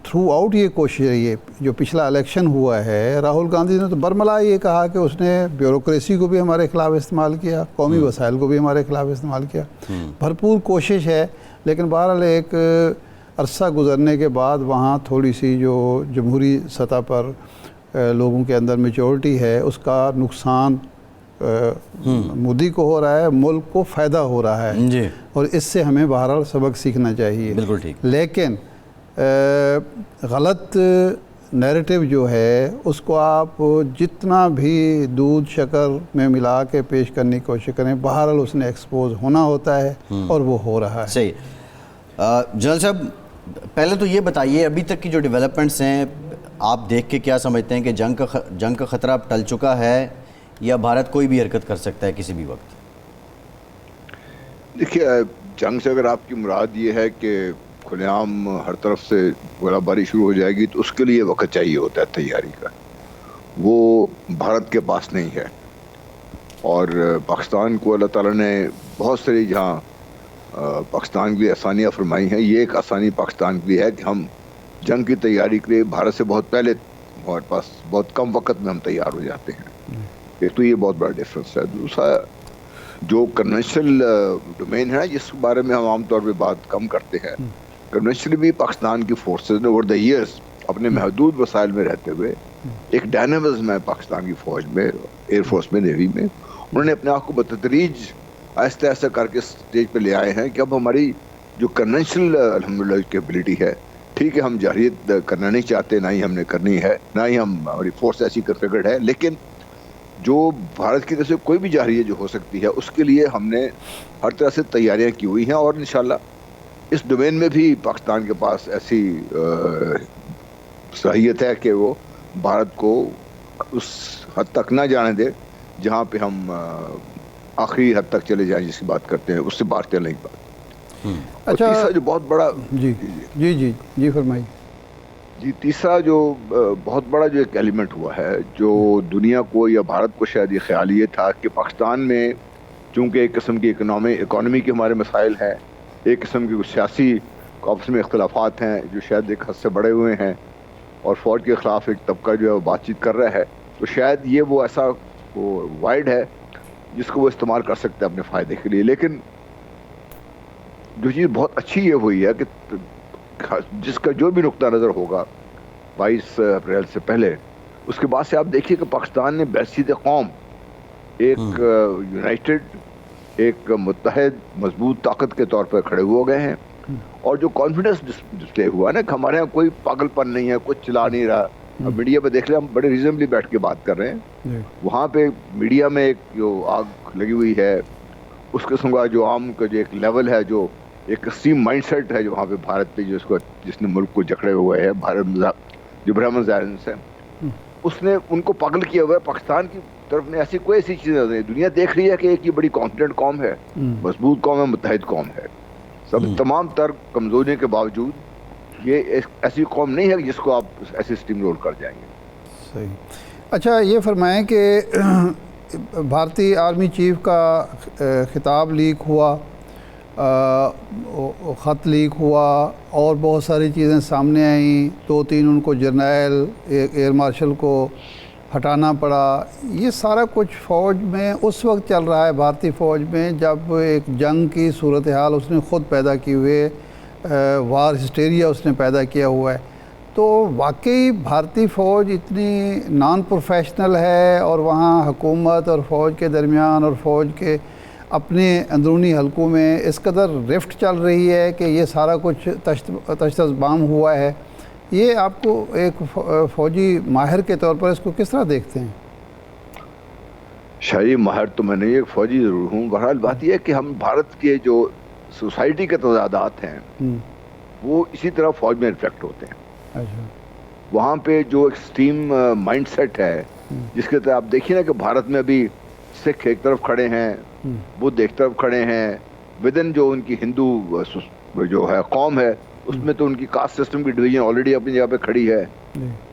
تھرو آؤٹ یہ کوشش رہی ہے. جو پچھلا الیکشن ہوا ہے, راہل گاندھی نے تو برملا یہ کہا کہ اس نے بیوروکریسی کو بھی ہمارے خلاف استعمال کیا, قومی وسائل کو بھی ہمارے خلاف استعمال کیا. بھرپور کوشش ہے, لیکن بہرحال ایک عرصہ گزرنے کے بعد وہاں تھوڑی سی جو جمہوری سطح پر لوگوں کے اندر میچورٹی ہے, اس کا نقصان مودی کو ہو رہا ہے, ملک کو فائدہ ہو رہا ہے جی, اور اس سے ہمیں بہرحال سبق سیکھنا چاہیے. بالکل ٹھیک. لیکن غلط نیریٹو جو ہے اس کو آپ جتنا بھی دودھ شکر میں ملا کے پیش کرنے کی کوشش کریں, بہرحال اس نے ایکسپوز ہونا ہوتا ہے اور وہ ہو رہا ہے. صحیح. جنرل صاحب, پہلے تو یہ بتائیے ابھی تک کی جو ڈیولپمنٹس ہیں آپ دیکھ کے کیا سمجھتے ہیں کہ جنگ کا خطرہ اب ٹل چکا ہے یا بھارت کوئی بھی حرکت کر سکتا ہے کسی بھی وقت؟ دیکھیے, جنگ سے اگر آپ کی مراد یہ ہے کہ کھلے عام ہر طرف سے گولہ باری شروع ہو جائے گی تو اس کے لیے وقت چاہیے ہوتا ہے تیاری کا, وہ بھارت کے پاس نہیں ہے. اور پاکستان کو اللہ تعالیٰ نے بہت ساری جہاں پاکستان کے لیے آسانیاں فرمائی ہیں, یہ ایک آسانی پاکستان کے لیے ہے کہ ہم جنگ کی تیاری کے لیے بھارت سے بہت پہلے ہمارے پاس بہت کم وقت میں ہم تیار ہو جاتے ہیں. ایک تو یہ بہت بڑا ڈفرینس ہے. دوسرا, جو کنونشنل ڈومین ہے جس کے بارے میں ہم عام طور پہ بات کم کرتے ہیں, کنونشنلی بھی پاکستان کی فورسز نے اوور دا ایئرس اپنے محدود وسائل میں رہتے ہوئے ایک ڈائنامزم ہے پاکستان کی فوج میں, ایئر فورس میں, نیوی میں. انہوں نے اپنے آپ کو بتدریج آہستہ آہستہ کر کے اسٹیج پہ لے آئے ہیں کہ اب ہماری جو کنونشنل الحمدللہ کیپبلٹی ہے, ٹھیک ہے ہم جارحیت کرنا نہیں چاہتے, نہ ہی ہم نے کرنی ہے, نہ ہی ہماری فورس ایسی کنفیگرڈ ہے, لیکن جو بھارت کی طرف سے کوئی بھی جارحیت جو ہو سکتی ہے اس کے لیے ہم نے ہر طرح سے تیاریاں کی ہوئی ہیں. اور انشاءاللہ اس ڈومین میں بھی پاکستان کے پاس ایسی صلاحیت ہے کہ وہ بھارت کو اس حد تک نہ جانے دے جہاں پہ ہم آخری حد تک چلے جائیں جس کی بات کرتے ہیں, اس سے باہر چلنے کی بات. اچھا, تیسرا جو بہت بڑا جی فرمائیے. جی, تیسرا جو بہت بڑا جو ایک ایلیمنٹ ہوا ہے جو دنیا کو یا بھارت کو شاید یہ خیال یہ تھا کہ پاکستان میں چونکہ ایک قسم کی اکانومی کے ہمارے مسائل ہیں، ایک قسم کی سیاسی آپس میں اختلافات ہیں جو شاید ایک حد سے بڑے ہوئے ہیں، اور فوج کے خلاف ایک طبقہ جو ہے وہ بات چیت کر رہا ہے، تو شاید یہ وہ ایسا وائڈ ہے جس کو وہ استعمال کر سکتے ہیں اپنے فائدے کے لیے. لیکن جو چیز بہت اچھی یہ ہوئی ہے کہ جس کا جو بھی نقطہ نظر ہوگا 22 اپریل سے پہلے، اس کے بعد سے آپ دیکھیے کہ پاکستان نے بحیثیت قوم ایک یونائٹڈ، ایک متحد مضبوط طاقت کے طور پر کھڑے ہو گئے ہیں. اور جو کانفیڈنس ڈسپلے ہوا نا کہ ہمارے یہاں کوئی پاگل پن نہیں ہے، کچھ چلا نہیں رہا. اب میڈیا پہ دیکھ لیں، ہم بڑے ریزنبلی بیٹھ کے بات کر رہے ہیں. وہاں پہ میڈیا میں ایک جو آگ لگی ہوئی ہے، اس قسم کا جو عام کا جو ایک لیول ہے، جو ایک ایکسٹریم مائنڈ سیٹ ہے جو وہاں پہ بھارت پہ جس نے ملک کو جکڑے ہوئے ہے، جو برہمن زائرنس ہے، اس نے ان کو پاگل کیا ہوا ہے. پاکستان کی طرف نے کوئی ایسی چیز نہیں. دنیا دیکھ رہی ہے کہ ایک یہ بڑی کانفیڈنٹ قوم ہے، مضبوط قوم ہے، متحد قوم ہے. تمام تر کمزوریوں کے باوجود یہ ایسی قوم نہیں ہے جس کو آپ ایسے اسٹیم رول کر جائیں گے. صحیح. اچھا یہ فرمائیں کہ بھارتی آرمی چیف کا خطاب لیک ہوا، خط لیک ہوا، اور بہت ساری چیزیں سامنے آئیں. 2-3 ان کو جرنیل، ایئر مارشل کو ہٹانا پڑا. یہ سارا کچھ فوج میں اس وقت چل رہا ہے، بھارتی فوج میں، جب ایک جنگ کی صورتحال اس نے خود پیدا کی ہوئے، وار ہسٹیریا اس نے پیدا کیا ہوا ہے. تو واقعی بھارتی فوج اتنی نان پروفیشنل ہے، اور وہاں حکومت اور فوج کے درمیان اور فوج کے اپنے اندرونی حلقوں میں اس قدر رفٹ چل رہی ہے کہ یہ سارا کچھ تشت بام ہوا ہے. یہ آپ کو ایک فوجی ماہر کے طور پر اس کو کس طرح دیکھتے ہیں؟ شاہی ماہر تو میں نہیں، ایک فوجی ضرور ہوں. بہرحال بات یہ ہے کہ ہم بھارت کے جو سوسائٹی کے تضادات ہیں وہ اسی طرح فوج میں ریفلیکٹ ہوتے ہیں. اچھا. وہاں پہ جو ایکسٹریم مائنڈ سیٹ ہے، جس کے تحت آپ دیکھیے نا کہ بھارت میں ابھی سکھ ایک طرف کھڑے ہیں، بدھ ایک طرف کھڑے ہیں. ودن جو ان کی ہندو جو ہے قوم ہے، اس میں تو ان کی کاسٹ سسٹم کی ڈویژن آلریڈی اپنی جگہ پہ کھڑی ہے.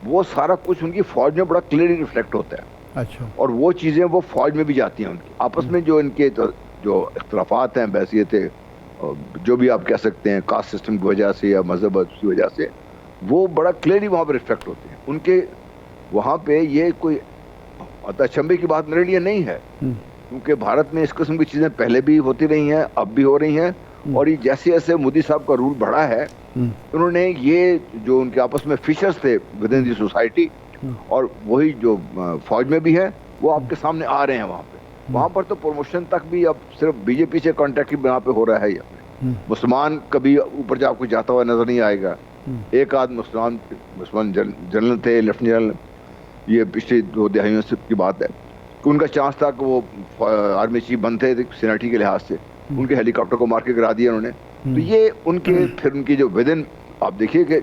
وہ سارا کچھ ان کی فوج میں بڑا کلیئرلی ریفلیکٹ ہوتا ہے. اچھا. اور وہ چیزیں وہ فوج میں بھی جاتی ہیں. ان کی آپس میں جو ان کے جو اختلافات ہیں، بحیثیتیں، جو بھی آپ کہہ سکتے ہیں، کاسٹ سسٹم کی وجہ سے یا مذہب کی وجہ سے، وہ بڑا کلیئرلی وہاں پہ ریفلیکٹ ہوتے ہیں. ان کے وہاں پہ یہ کوئی اچنبے کی بات میرے لیے نہیں ہے، کیونکہ بھارت میں اس قسم کی چیزیں پہلے بھی ہوتی رہی ہیں، اب بھی ہو رہی ہیں. اور یہ جیسے جیسے مودی صاحب کا رول بڑھا ہے، انہوں نے یہ جو ان کے آپس میں فیچرز تھے ود ان دی سوسائٹی، اور وہی جو فوج میں بھی ہے، وہ آپ کے سامنے آ رہے ہیں. وہاں پر تو پروموشن تک بھی اب صرف بی جے پی سے کانٹیکٹ کی بنا پہ ہو رہا ہے. مسلمان کبھی اوپر جا کوئی جاتا ہوا نظر نہیں آئے گا. ایک آدھ مسلمان جنرل تھے، لیفٹنٹ جنرل، یہ پچھلی 2 دہائیوں سے کی بات ہے، کہ ان کا چانس تھا کہ وہ آرمی چیف بنتے تھے سینیٹری کے لحاظ سے. ان کے ہیلی کاپٹر کو مار کے گرا دیا انہوں نے. تو یہ ان کے پھر ان کی جو ودن آپ دیکھیے کہ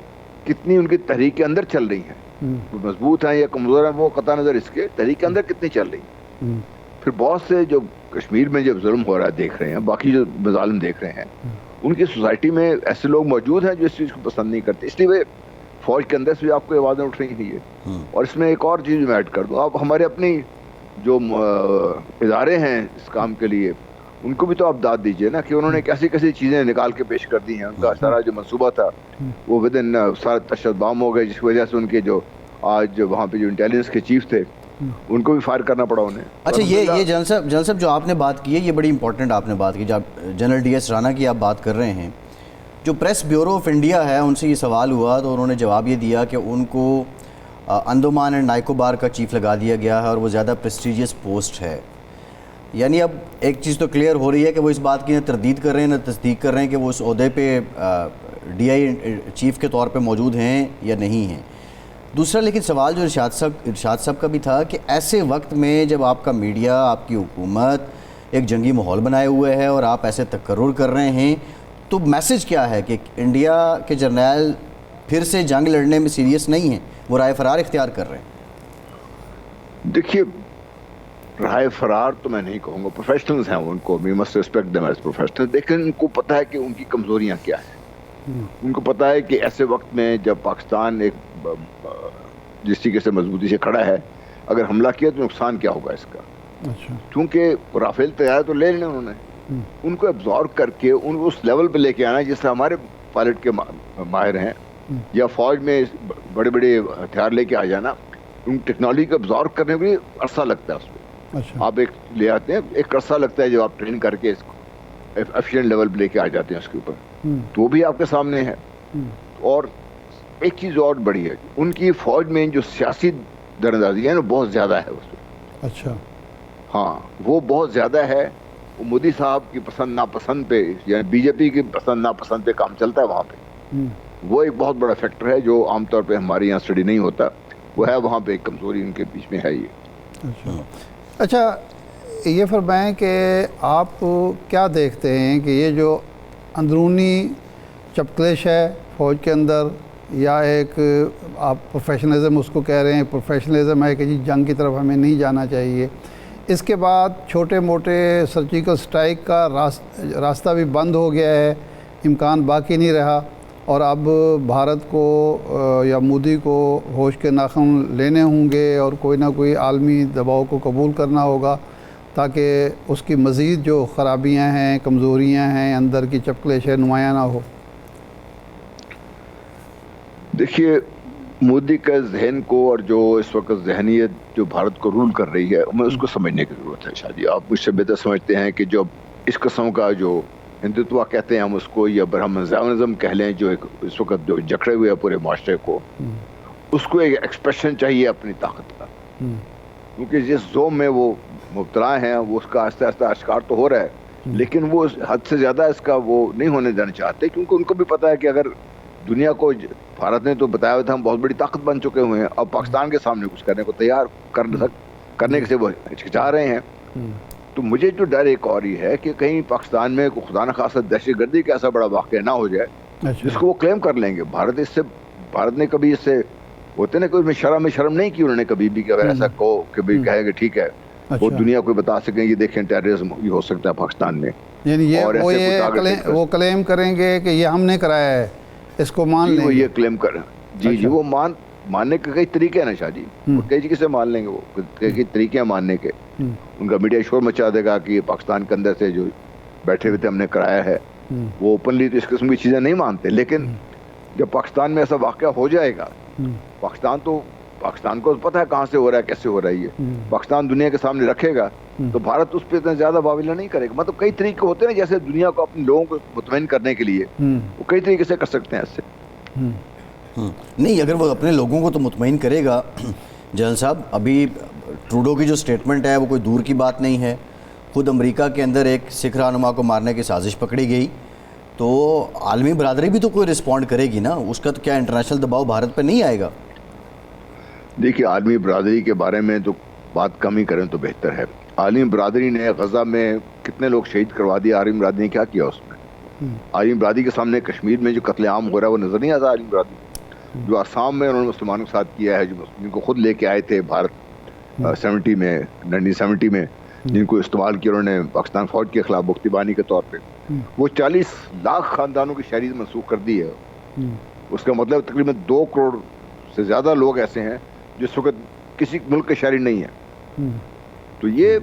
کتنی ان کی تحریک کے اندر چل رہی ہیں، مضبوط ہیں یا کمزور ہیں، وہ قطع نظر اس کے تحریک کے اندر کتنی چل رہی ہیں. پھر بہت سے جو کشمیر میں جب ظلم ہو رہا ہے دیکھ رہے ہیں، باقی جو مظالم دیکھ رہے ہیں، ان کی سوسائٹی میں ایسے لوگ موجود ہیں جو اس چیز کو پسند نہیں کرتے. اس لیے فوج کے اندر سے آپ کو آوازیں اٹھ رہی ہیں. اور اس میں ایک اور چیز میں ایڈ کر دوں، آپ ہمارے اپنی جو ادارے ہیں اس کام کے لیے، ان کو بھی تو آپ داد دیجئے نا کہ انہوں نے کیسی کیسی چیزیں نکال کے پیش کر دی ہیں. ان کا سارا جو منصوبہ تھا وہ ودن سارا تشدد بام ہو گئے، جس وجہ سے ان کے جو آج وہاں پہ جو انٹیلیجنس کے چیف تھے ان کو بھی فائر کرنا پڑا انہیں. اچھا یہ جنرل صاحب جو آپ نے بات کی ہے، یہ بڑی امپورٹنٹ آپ نے بات کی. جب جنرل ڈی ایس رانا کی آپ بات کر رہے ہیں، جو پریس بیورو آف انڈیا ہے، ان سے یہ سوال ہوا تو انہوں نے جواب یہ دیا کہ ان کو انڈمان اینڈ نائکوبار کا چیف لگا دیا گیا ہے اور وہ زیادہ پریسٹیجیس پوسٹ ہے. یعنی اب ایک چیز تو کلیئر ہو رہی ہے کہ وہ اس بات کی نہ تردید کر رہے ہیں نہ تصدیق کر رہے ہیں کہ وہ اس عہدے پہ ڈی آئی چیف کے طور پہ موجود ہیں یا نہیں ہیں. دوسرا لیکن سوال جو ارشاد صاحب کا بھی تھا کہ ایسے وقت میں جب آپ کا میڈیا، آپ کی حکومت ایک جنگی ماحول بنائے ہوئے ہے اور آپ ایسے تقرر کر رہے ہیں، تو میسج کیا ہے کہ انڈیا کے جرنیل پھر سے جنگ لڑنے میں سیریس نہیں ہیں، وہ رائے فرار اختیار کر رہے ہیں؟ دیکھیے، رائے فرار تو میں نہیں کہوں گا، پروفیشنلز ہیں ان کو، we must respect them as professional. لیکن ان کو پتہ ہے کہ ان کی کمزوریاں کیا ہیں. ان کو پتہ ہے کہ ایسے وقت میں جب پاکستان ایک جس طریقے سے مضبوطی سے کھڑا ہے، اگر حملہ کیا تو نقصان کیا ہوگا اس کا. اچھا کیونکہ رافیل تیار تو لے لینا انہوں نے، ان کو ایبزارب کر کے ان کو اس لیول پہ لے کے آنا جس سے ہمارے پائلٹ کے ماہر ہیں، یا فوج میں بڑے بڑے ہتھیار لے کے آ جانا، ان ٹیکنالوجی کو ایبزارب کرنے میں بھی عرصہ لگتا ہے اس پہ. اچھا آپ ایک لے آتے ہیں، ایک عرصہ لگتا ہے جب آپ ٹرین کر کے اس کو ایفیشینٹ لیول پہ لے کے آ جاتے ہیں اس کے اوپر، تو وہ بھی آپ کے سامنے ہے. اور ایک چیز اور بڑی ہے، ان کی فوج میں جو سیاسی درندازی ہے نا بہت زیادہ ہے اس پہ. اچھا ہاں وہ بہت زیادہ ہے. وہ مودی صاحب کی پسند ناپسند پہ، یعنی بی جے پی کی پسند ناپسند پہ کام چلتا ہے وہاں پہ. وہ ایک بہت بڑا فیکٹر ہے جو عام طور پہ ہمارے یہاں اسٹڈی نہیں ہوتا، وہ ہے وہاں پہ ایک کمزوری ان کے بیچ میں ہے یہ. اچھا یہ فرمائیں کہ آپ کیا دیکھتے ہیں کہ یہ جو اندرونی چپکلش ہے فوج کے اندر، یا ایک آپ پروفیشنلزم اس کو کہہ رہے ہیں، پروفیشنلزم ہے کہ جی جنگ کی طرف ہمیں نہیں جانا چاہیے، اس کے بعد چھوٹے موٹے سرجیکل سٹرائک کا راستہ بھی بند ہو گیا ہے، امکان باقی نہیں رہا، اور اب بھارت کو یا مودی کو ہوش کے ناخن لینے ہوں گے اور کوئی نہ کوئی عالمی دباؤ کو قبول کرنا ہوگا تاکہ اس کی مزید جو خرابیاں ہیں، کمزوریاں ہیں، اندر کی چپکلش ہے، نمایاں نہ ہو. دیکھیے مودی کا ذہن کو اور جو اس وقت ذہنیت جو بھارت کو رول کر رہی ہے، ہمیں اس کو سمجھنے کی ضرورت ہے. شادی آپ مجھ سے بہتر سمجھتے ہیں کہ جو اس قسم کا جو ہندوتوا کہتے ہیں ہم اس کو، یا برہمنزم کہہ لیں، جو اس وقت جو جکڑے ہوئے پورے معاشرے کو، اس کو ایک ایکسپریشن چاہیے اپنی طاقت کا. کیونکہ جس زوم میں وہ مبتلا ہیں وہ اس کا آہستہ آہستہ اشکار تو ہو رہا ہے، لیکن وہ حد سے زیادہ اس کا وہ نہیں ہونے دینا چاہتے، کیونکہ ان کو بھی پتا ہے کہ اگر دنیا کو، بھارت نے تو بتایا ہوا تھا ہم بہت بڑی طاقت بن چکے ہوئے ہیں، اب پاکستان کے سامنے کچھ کرنے کو تیار کرنے سے وہ ہچکچا رہے ہیں. تو مجھے جو ڈر ایک اور ہی ہے کہ کہیں پاکستان میں خدا نہ خاصا دہشت گردی کا ایسا بڑا واقعہ نہ ہو جائے جس کو وہ کلیم کر لیں گے. بھارت نے کبھی اس سے ہوتے نا، کوئی شرم نہیں کی انہوں نے کبھی بھی کہ اگر ایسا کہو کہ بھائی کہے کہ ٹھیک ہے وہ دنیا کو بتا سکیں یہ دیکھیں ٹیررزم بھی ہو سکتا ہے پاکستان میں. یعنی وہ کلیم کریں گے کہ یہ ہم نے کرایا ہے، اس کو مان لیں گے. وہ یہ کلیم کریں، جی وہ ماننے کے کئی طریقے ہیں نا شاہ جی، کئی چیزیں سے مان لیں گے، وہ کئی طریقے ہیں ماننے کے. ان کا میڈیا شور مچا دے گا کہ یہ پاکستان کے اندر سے جو بیٹھے ہوئے تھے ہم نے کرایا ہے. وہ اوپنلی تو اس قسم کی چیزیں نہیں مانتے، لیکن جب پاکستان میں ایسا واقعہ ہو جائے گا، پاکستان کو پتہ ہے کہاں سے ہو رہا ہے، کیسے ہو رہا ہے، یہ پاکستان دنیا کے سامنے رکھے گا تو بھارت اس پہ اتنا زیادہ واویلا نہیں کرے گا. مطلب کئی طریقے ہوتے ہیں جیسے دنیا کو اپنے لوگوں کو مطمئن کرنے کے لیے وہ کئی طریقے سے کر سکتے ہیں. اس سے نہیں، اگر وہ اپنے لوگوں کو تو مطمئن کرے گا جنرل صاحب. ابھی ٹروڈو کی جو سٹیٹمنٹ ہے وہ کوئی دور کی بات نہیں ہے. خود امریکہ کے اندر ایک سکھ رہنما کو مارنے کی سازش پکڑی گئی، تو عالمی برادری بھی تو کوئی رسپونڈ کرے گی نا. اس کا تو کیا انٹرنیشنل دباؤ بھارت پہ نہیں آئے گا؟ دیکھیے عالمی برادری کے بارے میں تو بات کم ہی کریں تو بہتر ہے. عالمی برادری نے غزہ میں کتنے لوگ شہید کروا دیا، عالمی برادری نے کیا کیا اس میں؟ عالمی برادری کے سامنے کشمیر میں جو قتل عام ہو رہا ہے وہ نظر نہیں آتا. عالمی برادری جو آسام میں انہوں نے مسلمانوں کے ساتھ کیا ہے، جو جن کو خود لے کے آئے تھے بھارت 1970 میں، جن کو استعمال کیا انہوں نے پاکستان فوج کے خلاف بختیبانی کے طور پہ، وہ 40 لاکھ خاندانوں کی شہریت منسوخ کر دی ہے. اس کا مطلب تقریباً 2 کروڑ سے زیادہ لوگ ایسے ہیں جس وقت کسی ملک کے شہری نہیں ہیں. تو یہ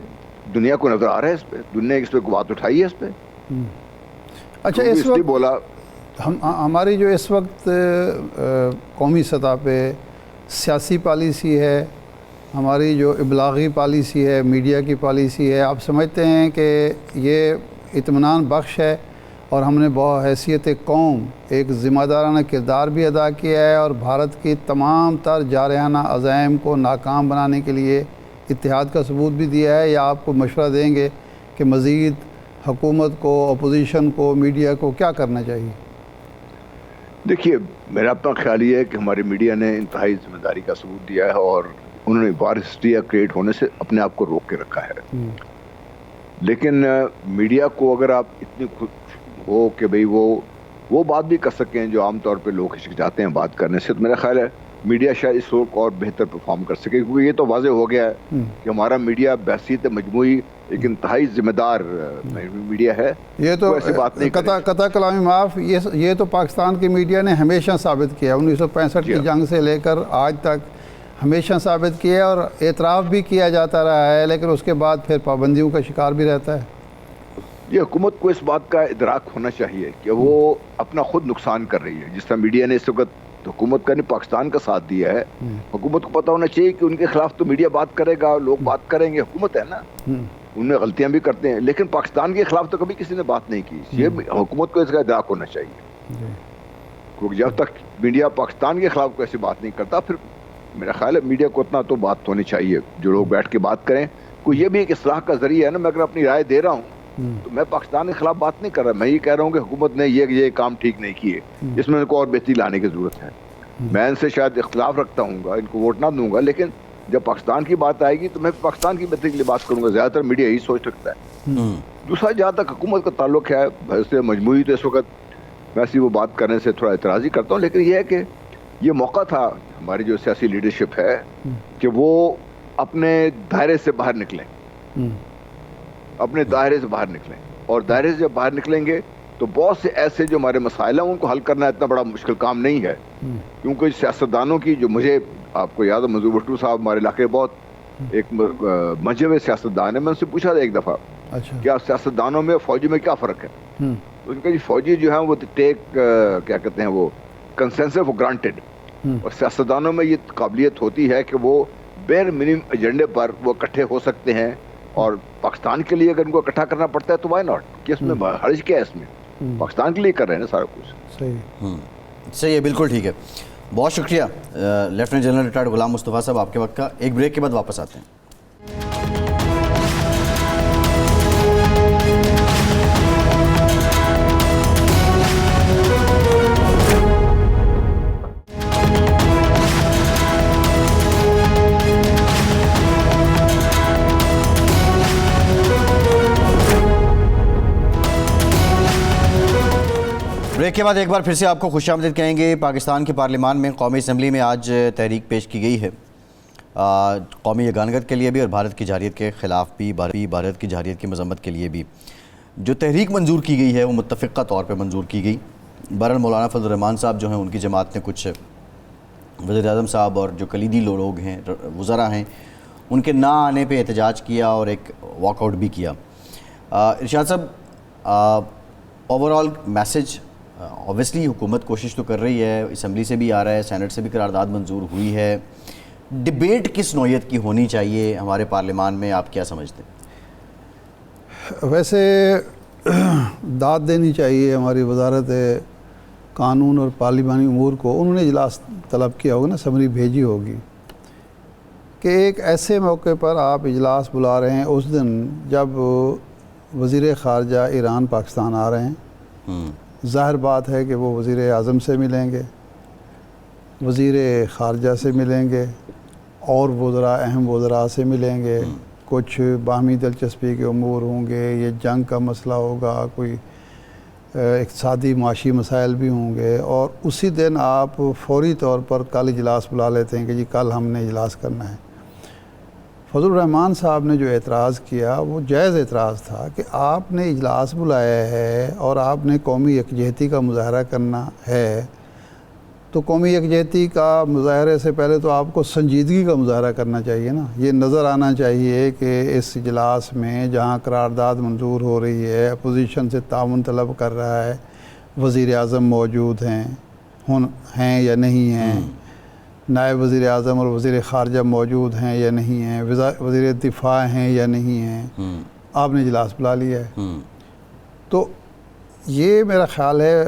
دنیا کو نظر آ رہا ہے، اس پہ دنیا اس پہ بات اٹھائی ہے اس پہ. اچھا اس وقت بولا ہماری جو اس وقت قومی سطح پہ سیاسی پالیسی ہے، ہماری جو ابلاغی پالیسی ہے، میڈیا کی پالیسی ہے، آپ سمجھتے ہیں کہ یہ اطمینان بخش ہے اور ہم نے بحیثیت قوم ایک ذمہ دارانہ کردار بھی ادا کیا ہے اور بھارت کی تمام تر جارحانہ عزائم کو ناکام بنانے کے لیے اتحاد کا ثبوت بھی دیا ہے؟ یا آپ کو مشورہ دیں گے کہ مزید حکومت کو، اپوزیشن کو، میڈیا کو کیا کرنا چاہیے؟ دیکھیے میرا اپنا خیال یہ ہے کہ ہماری میڈیا نے انتہائی ذمہ داری کا ثبوت دیا ہے اور انہوں نے وار ہسٹری کریٹ ہونے سے اپنے آپ کو روک کے رکھا ہے. لیکن میڈیا کو اگر آپ اتنی ہو کہ بھئی وہ بات بھی کر سکیں جو عام طور پہ لوگ ہچکچاتے ہیں بات کرنے سے، تو میرا خیال ہے میڈیا شاید اس وقت اور بہتر پرفارم کر سکے، کیونکہ یہ تو واضح ہو گیا ہے کہ ہمارا میڈیا بحثیت مجموعی ایک انتہائی ذمہ دار میڈیا ہے. یہ تو ایسی بات نہیں قطع کلامی معاف، یہ تو پاکستان کی میڈیا نے ہمیشہ ثابت کیا. 1965 کی جنگ سے لے کر آج تک ہمیشہ ثابت کیا ہے اور اعتراف بھی کیا جاتا رہا ہے، لیکن اس کے بعد پھر پابندیوں کا شکار بھی رہتا ہے۔ یہ حکومت کو اس بات کا ادراک ہونا چاہیے کہ وہ اپنا خود نقصان کر رہی ہے۔ جس طرح میڈیا نے اس وقت حکومت کا نہیں پاکستان کا ساتھ دیا ہے، حکومت کو پتہ ہونا چاہیے کہ ان کے خلاف تو میڈیا بات کرے گا، لوگ بات کریں گے، حکومت ہے نا، ان میں غلطیاں بھی کرتے ہیں، لیکن پاکستان کے خلاف تو کبھی کسی نے بات نہیں کی۔ یہ حکومت کو اس کا ادراک ہونا چاہیے، کیونکہ جب تک میڈیا پاکستان کے خلاف کوئی ایسی بات نہیں کرتا، پھر میرا خیال ہے میڈیا کو اتنا تو بات ہونی چاہیے، جو لوگ بیٹھ کے بات کریں۔ کوئی یہ بھی ایک اصلاح کا ذریعہ ہے نا، میں اگر اپنی رائے دے رہا ہوں تو میں پاکستان کے خلاف بات نہیں کر رہا، میں یہ کہہ رہا ہوں کہ حکومت نے یہ کام ٹھیک نہیں کیے، اس میں ان کو اور بہتری لانے کی ضرورت ہے۔ میں ان سے شاید اختلاف رکھتا ہوں گا، ان کو ووٹ نہ دوں گا، لیکن جب پاکستان کی بات آئے گی تو میں پاکستان کی بہتری کے لیے بات کروں گا۔ زیادہ تر میڈیا یہی سوچ رکھتا ہے۔ دوسرا، جہاں تک حکومت کا تعلق ہے، ویسے مجموعی تو اس وقت ویسی وہ بات کرنے سے تھوڑا اعتراض ہی کرتا ہوں، لیکن یہ ہے کہ یہ موقع تھا ہماری جو سیاسی لیڈرشپ ہے کہ وہ اپنے دائرے سے باہر نکلیں، اپنے دائرے سے باہر نکلیں، اور دائرے سے جب باہر نکلیں گے تو بہت سے ایسے جو ہمارے مسائل ہیں ان کو حل کرنا اتنا بڑا مشکل کام نہیں ہے، کیونکہ سیاستدانوں کی جو مجھے آپ کو یاد ہے منظور بھٹو صاحب ہمارے علاقے بہت ایک منجے ہوئے سیاستدان ہے، میں ان سے پوچھا تھا ایک دفعہ کیا سیاستدانوں میں فوجی میں کیا فرق ہے، ان کا فوجی جو ہے وہ ٹیک کیا کہتے ہیں وہ کنسنسس فار گرانٹیڈ، اور سیاستدانوں میں یہ قابلیت ہوتی ہے کہ وہ بیر منیمم ایجنڈے پر وہ اکٹھے ہو سکتے ہیں، اور پاکستان کے لیے اگر ان کو اکٹھا کرنا پڑتا ہے تو وائی ناٹ، کہ اس میں حرج کیا ہے، اس میں پاکستان کے لیے کر رہے ہیں نا سارا کچھ۔ صحیح ہے، بالکل ٹھیک ہے، بہت شکریہ lieutenant general retired Ghulam Mustafa صاحب آپ کے وقت کا۔ ایک بریک کے بعد واپس آتے ہیں۔ بریک کے بعد ایک بار پھر سے آپ کو خوش آمدید کہیں گے۔ پاکستان کی پارلیمان میں قومی اسمبلی میں آج تحریک پیش کی گئی ہے، قومی یگانگت کے لیے بھی اور بھارت کی جارحیت کے خلاف بھی، بھارت کی جارحیت کی مذمت کے لیے بھی۔ جو تحریک منظور کی گئی ہے وہ متفقہ طور پہ منظور کی گئی۔ بہرحال مولانا فضل الرحمان صاحب جو ہیں ان کی جماعت نے کچھ وزیر اعظم صاحب اور جو کلیدی لوگ ہیں، وزراء ہیں، ان کے نہ آنے پہ احتجاج کیا اور ایک واک آؤٹ بھی کیا۔ ارشاد صاحب، اوور آل میسج، اوبویسلی حکومت کوشش تو کر رہی ہے، اسمبلی سے بھی آ رہا ہے، سینٹ سے بھی قرارداد منظور ہوئی ہے، ڈیبیٹ کس نوعیت کی ہونی چاہیے ہمارے پارلیمان میں، آپ کیا سمجھتے ہیں؟ ویسے داد دینی چاہیے ہماری وزارت قانون اور پارلیمانی امور کو، انہوں نے اجلاس طلب کیا ہوگا نا، سمری بھیجی ہوگی کہ ایک ایسے موقع پر آپ اجلاس بلا رہے ہیں اس دن جب وزیر خارجہ ایران پاکستان آ رہے ہیں، ظاہر بات ہے کہ وہ وزیر اعظم سے ملیں گے، وزیر خارجہ سے ملیں گے، اور وزراء، اہم وزراء سے ملیں گے، کچھ باہمی دلچسپی کے امور ہوں گے، یہ جنگ کا مسئلہ ہوگا، کوئی اقتصادی معاشی مسائل بھی ہوں گے، اور اسی دن آپ فوری طور پر کل اجلاس بلا لیتے ہیں کہ جی کل ہم نے اجلاس کرنا ہے۔ فضل الرحمان صاحب نے جو اعتراض کیا وہ جائز اعتراض تھا کہ آپ نے اجلاس بلایا ہے اور آپ نے قومی یکجہتی کا مظاہرہ کرنا ہے، تو قومی یکجہتی کا مظاہرے سے پہلے تو آپ کو سنجیدگی کا مظاہرہ کرنا چاہیے نا۔ یہ نظر آنا چاہیے کہ اس اجلاس میں جہاں قرارداد منظور ہو رہی ہے، اپوزیشن سے تعاون طلب کر رہا ہے، وزیر اعظم موجود ہیں یا نہیں ہیں، نائب وزیر اعظم اور وزیر خارجہ موجود ہیں یا نہیں ہیں، وزیر دفاع ہیں یا نہیں ہیں، آپ نے اجلاس بلا لیا ہے۔ تو یہ میرا خیال ہے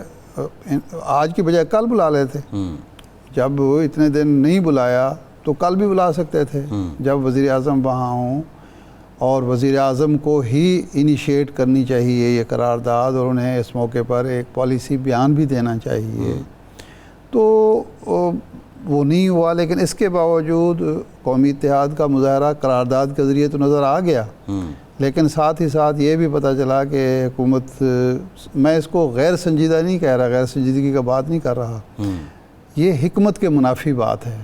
آج کی بجائے کل بلا لیتے، جب اتنے دن نہیں بلایا تو کل بھی بلا سکتے تھے جب وزیر اعظم وہاں ہوں، اور وزیر اعظم کو ہی انیشیٹ کرنی چاہیے یہ قرارداد، اور انہیں اس موقع پر ایک پالیسی بیان بھی دینا چاہیے۔ تو وہ نہیں ہوا، لیکن اس کے باوجود قومی اتحاد کا مظاہرہ قرارداد کے ذریعے تو نظر آ گیا، لیکن ساتھ ہی ساتھ یہ بھی پتہ چلا کہ حکومت، میں اس کو غیر سنجیدہ نہیں کہہ رہا، غیر سنجیدگی کا بات نہیں کر رہا، یہ حکمت کے منافی بات ہے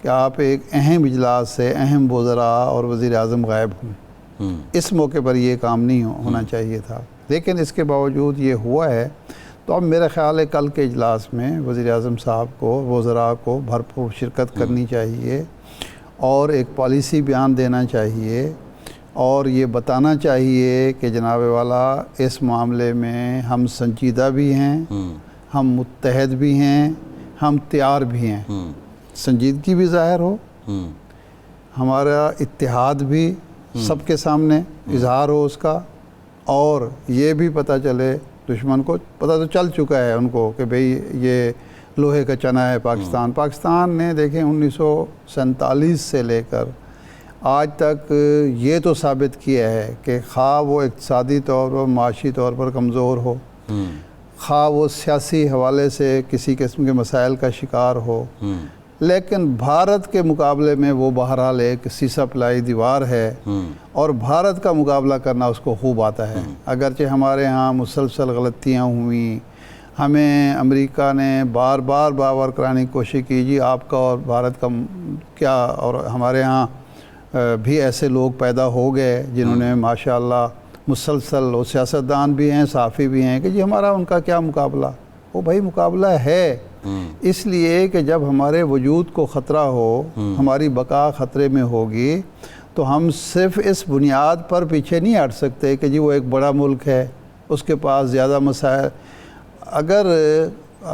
کہ آپ ایک اہم اجلاس سے اہم وزراء اور وزیر اعظم غائب ہوں، اس موقع پر یہ کام نہیں ہونا چاہیے تھا، لیکن اس کے باوجود یہ ہوا ہے۔ تو اب میرا خیال ہے کل کے اجلاس میں وزیر اعظم صاحب کو، وزراء کو بھرپور شرکت کرنی چاہیے، اور ایک پالیسی بیان دینا چاہیے اور یہ بتانا چاہیے کہ جناب والا اس معاملے میں ہم سنجیدہ بھی ہیں، ہم متحد بھی ہیں، ہم تیار بھی ہیں، سنجیدگی بھی ظاہر ہو، ہمارا اتحاد بھی سب کے سامنے اظہار ہو اس کا، اور یہ بھی پتہ چلے دشمن کو، پتہ تو چل چکا ہے ان کو کہ بھئی یہ لوہے کا چنا ہے پاکستان نے دیکھیں 1947 سے لے کر آج تک یہ تو ثابت کیا ہے کہ خواہ وہ اقتصادی طور پر معاشی طور پر کمزور ہو، خواہ وہ سیاسی حوالے سے کسی قسم کے مسائل کا شکار ہو، لیکن بھارت کے مقابلے میں وہ بہرحال ایک سیسا پلائی دیوار ہے، اور بھارت کا مقابلہ کرنا اس کو خوب آتا ہے۔ اگرچہ ہمارے ہاں مسلسل غلطیاں ہوئیں، ہمیں امریکہ نے بار بار کرانے کی کوشش کی جی آپ کا اور بھارت کا کیا، اور ہمارے ہاں بھی ایسے لوگ پیدا ہو گئے جنہوں نے ماشاءاللہ مسلسل، وہ سیاستدان بھی ہیں، صحافی بھی ہیں، کہ جی ہمارا ان کا کیا مقابلہ، وہ بھائی مقابلہ ہے، اس لیے کہ جب ہمارے وجود کو خطرہ ہو، ہماری بقا خطرے میں ہوگی، تو ہم صرف اس بنیاد پر پیچھے نہیں ہٹ سکتے کہ جی وہ ایک بڑا ملک ہے، اس کے پاس زیادہ مسائل۔ اگر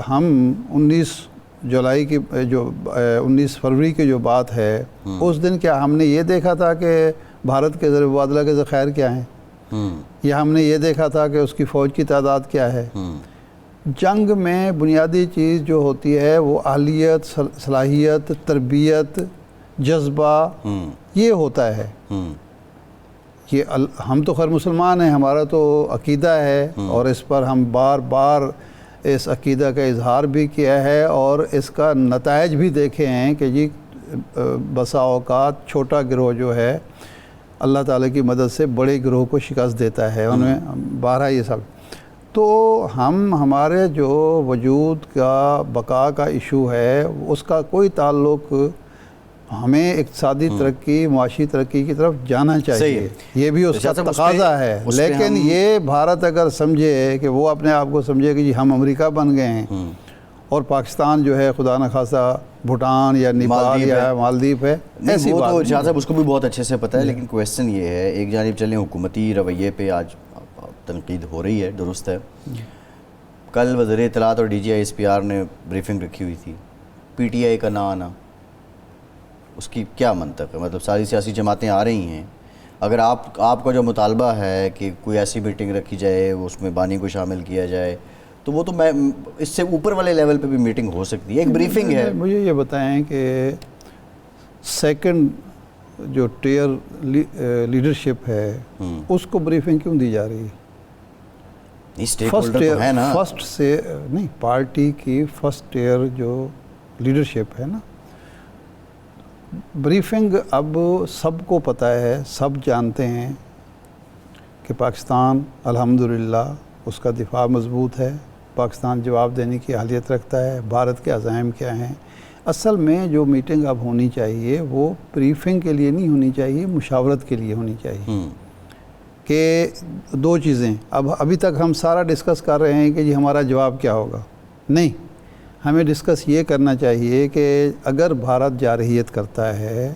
ہم 19 فروری کی جو بات ہے، اس دن کیا ہم نے یہ دیکھا تھا کہ بھارت کے زر مبادلہ کے ذخائر کیا ہیں، یا ہم نے یہ دیکھا تھا کہ اس کی فوج کی تعداد کیا ہے؟ جنگ میں بنیادی چیز جو ہوتی ہے وہ اہلیت، صلاحیت، تربیت، جذبہ، یہ ہوتا ہے۔ یہ ہم تو خیر مسلمان ہیں، ہمارا تو عقیدہ ہے، اور اس پر ہم بار بار اس عقیدہ کا اظہار بھی کیا ہے، اور اس کا نتائج بھی دیکھے ہیں کہ جی بسا اوقات چھوٹا گروہ جو ہے اللہ تعالیٰ کی مدد سے بڑے گروہ کو شکست دیتا ہے، انہیں بارہ یہ سب۔ تو ہمارے جو وجود کا بقا کا ایشو ہے، اس کا کوئی تعلق ہمیں اقتصادی ترقی، معاشی ترقی کی طرف جانا چاہیے، یہ بھی اس کا تقاضا ہے، لیکن یہ بھارت اگر سمجھے کہ وہ اپنے آپ کو سمجھے کہ جی ہم امریکہ بن گئے ہیں، اور پاکستان جو ہے خدا نخواستہ بھوٹان یا نیپال یا مالدیپ ہے، ایسی بات تو شاہ صاحب اس کو بھی بہت اچھے سے پتہ ہے، لیکن کویسچن یہ ہے، ایک جانب چلیں حکومتی رویے پہ آج تنقید ہو رہی ہے، درست ہے۔ کل وزیر اطلاعات اور D G I S P R نے بریفنگ رکھی ہوئی تھی، پی ٹی آئی کا نہ آنا، اس کی کیا منطق ہے؟ مطلب ساری سیاسی جماعتیں آ رہی ہیں، اگر آپ کا جو مطالبہ ہے کہ کوئی ایسی میٹنگ رکھی جائے، اس میں بانی کو شامل کیا جائے، تو وہ تو میں اس سے اوپر والے لیول پہ بھی میٹنگ ہو سکتی ہے، ایک بریفنگ ہے۔ مجھے یہ بتائیں کہ سیکنڈ جو ٹیئر لیڈرشپ ہے، اس کو بریفنگ کیوں دی جا رہی ہے؟ فرسٹ سے نہیں، پارٹی کی فرسٹ ٹیئر جو لیڈرشپ ہے نا، بریفنگ اب سب کو پتہ ہے، سب جانتے ہیں کہ پاکستان الحمدللہ اس کا دفاع مضبوط ہے، پاکستان جواب دینے کی اہلیت رکھتا ہے، بھارت کے عزائم کیا ہیں۔ اصل میں جو میٹنگ اب ہونی چاہیے وہ بریفنگ کے لیے نہیں ہونی چاہیے، مشاورت کے لیے ہونی چاہیے، کہ دو چیزیں، ابھی تک ہم سارا ڈسکس کر رہے ہیں کہ جی ہمارا جواب کیا ہوگا، نہیں، ہمیں ڈسکس یہ کرنا چاہیے کہ اگر بھارت جارحیت کرتا ہے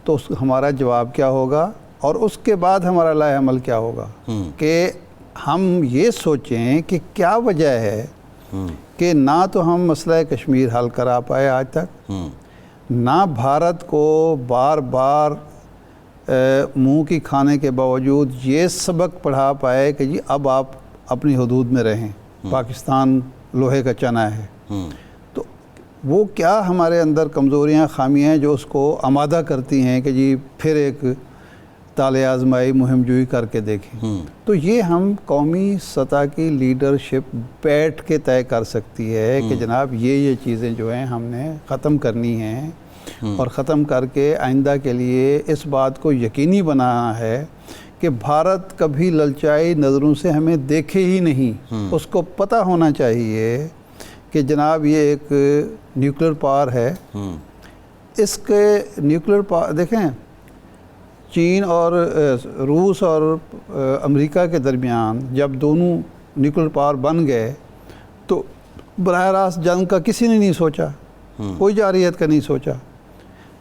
تو ہمارا جواب کیا ہوگا، اور اس کے بعد ہمارا لائحہ عمل کیا ہوگا، کہ ہم یہ سوچیں کہ کیا وجہ ہے کہ نہ تو ہم مسئلہ کشمیر حل کرا پائے آج تک، نہ بھارت کو بار بار منہ کی کھانے کے باوجود یہ سبق پڑھا پائے کہ جی اب آپ اپنی حدود میں رہیں، پاکستان لوہے کا چنا ہے۔ تو وہ کیا ہمارے اندر کمزوریاں، خامیاں ہیں جو اس کو آمادہ کرتی ہیں کہ جی پھر ایک تالے آزمائی مہم جوئی کر کے دیکھیں۔ تو یہ ہم قومی سطح کی لیڈرشپ بیٹھ کے طے کر سکتی ہے کہ جناب یہ چیزیں جو ہیں ہم نے ختم کرنی ہیں، اور ختم کر کے آئندہ کے لیے اس بات کو یقینی بنانا ہے کہ بھارت کبھی للچائی نظروں سے ہمیں دیکھے ہی نہیں، اس کو پتہ ہونا چاہیے کہ جناب یہ ایک نیوکلیر پاور ہے، اس کے نیوکلیر پاور دیکھیں، چین اور روس اور امریکہ کے درمیان جب دونوں نیوکلیر پاور بن گئے تو براہ راست جنگ کا کسی نے نہیں سوچا، کوئی جارحیت کا نہیں سوچا،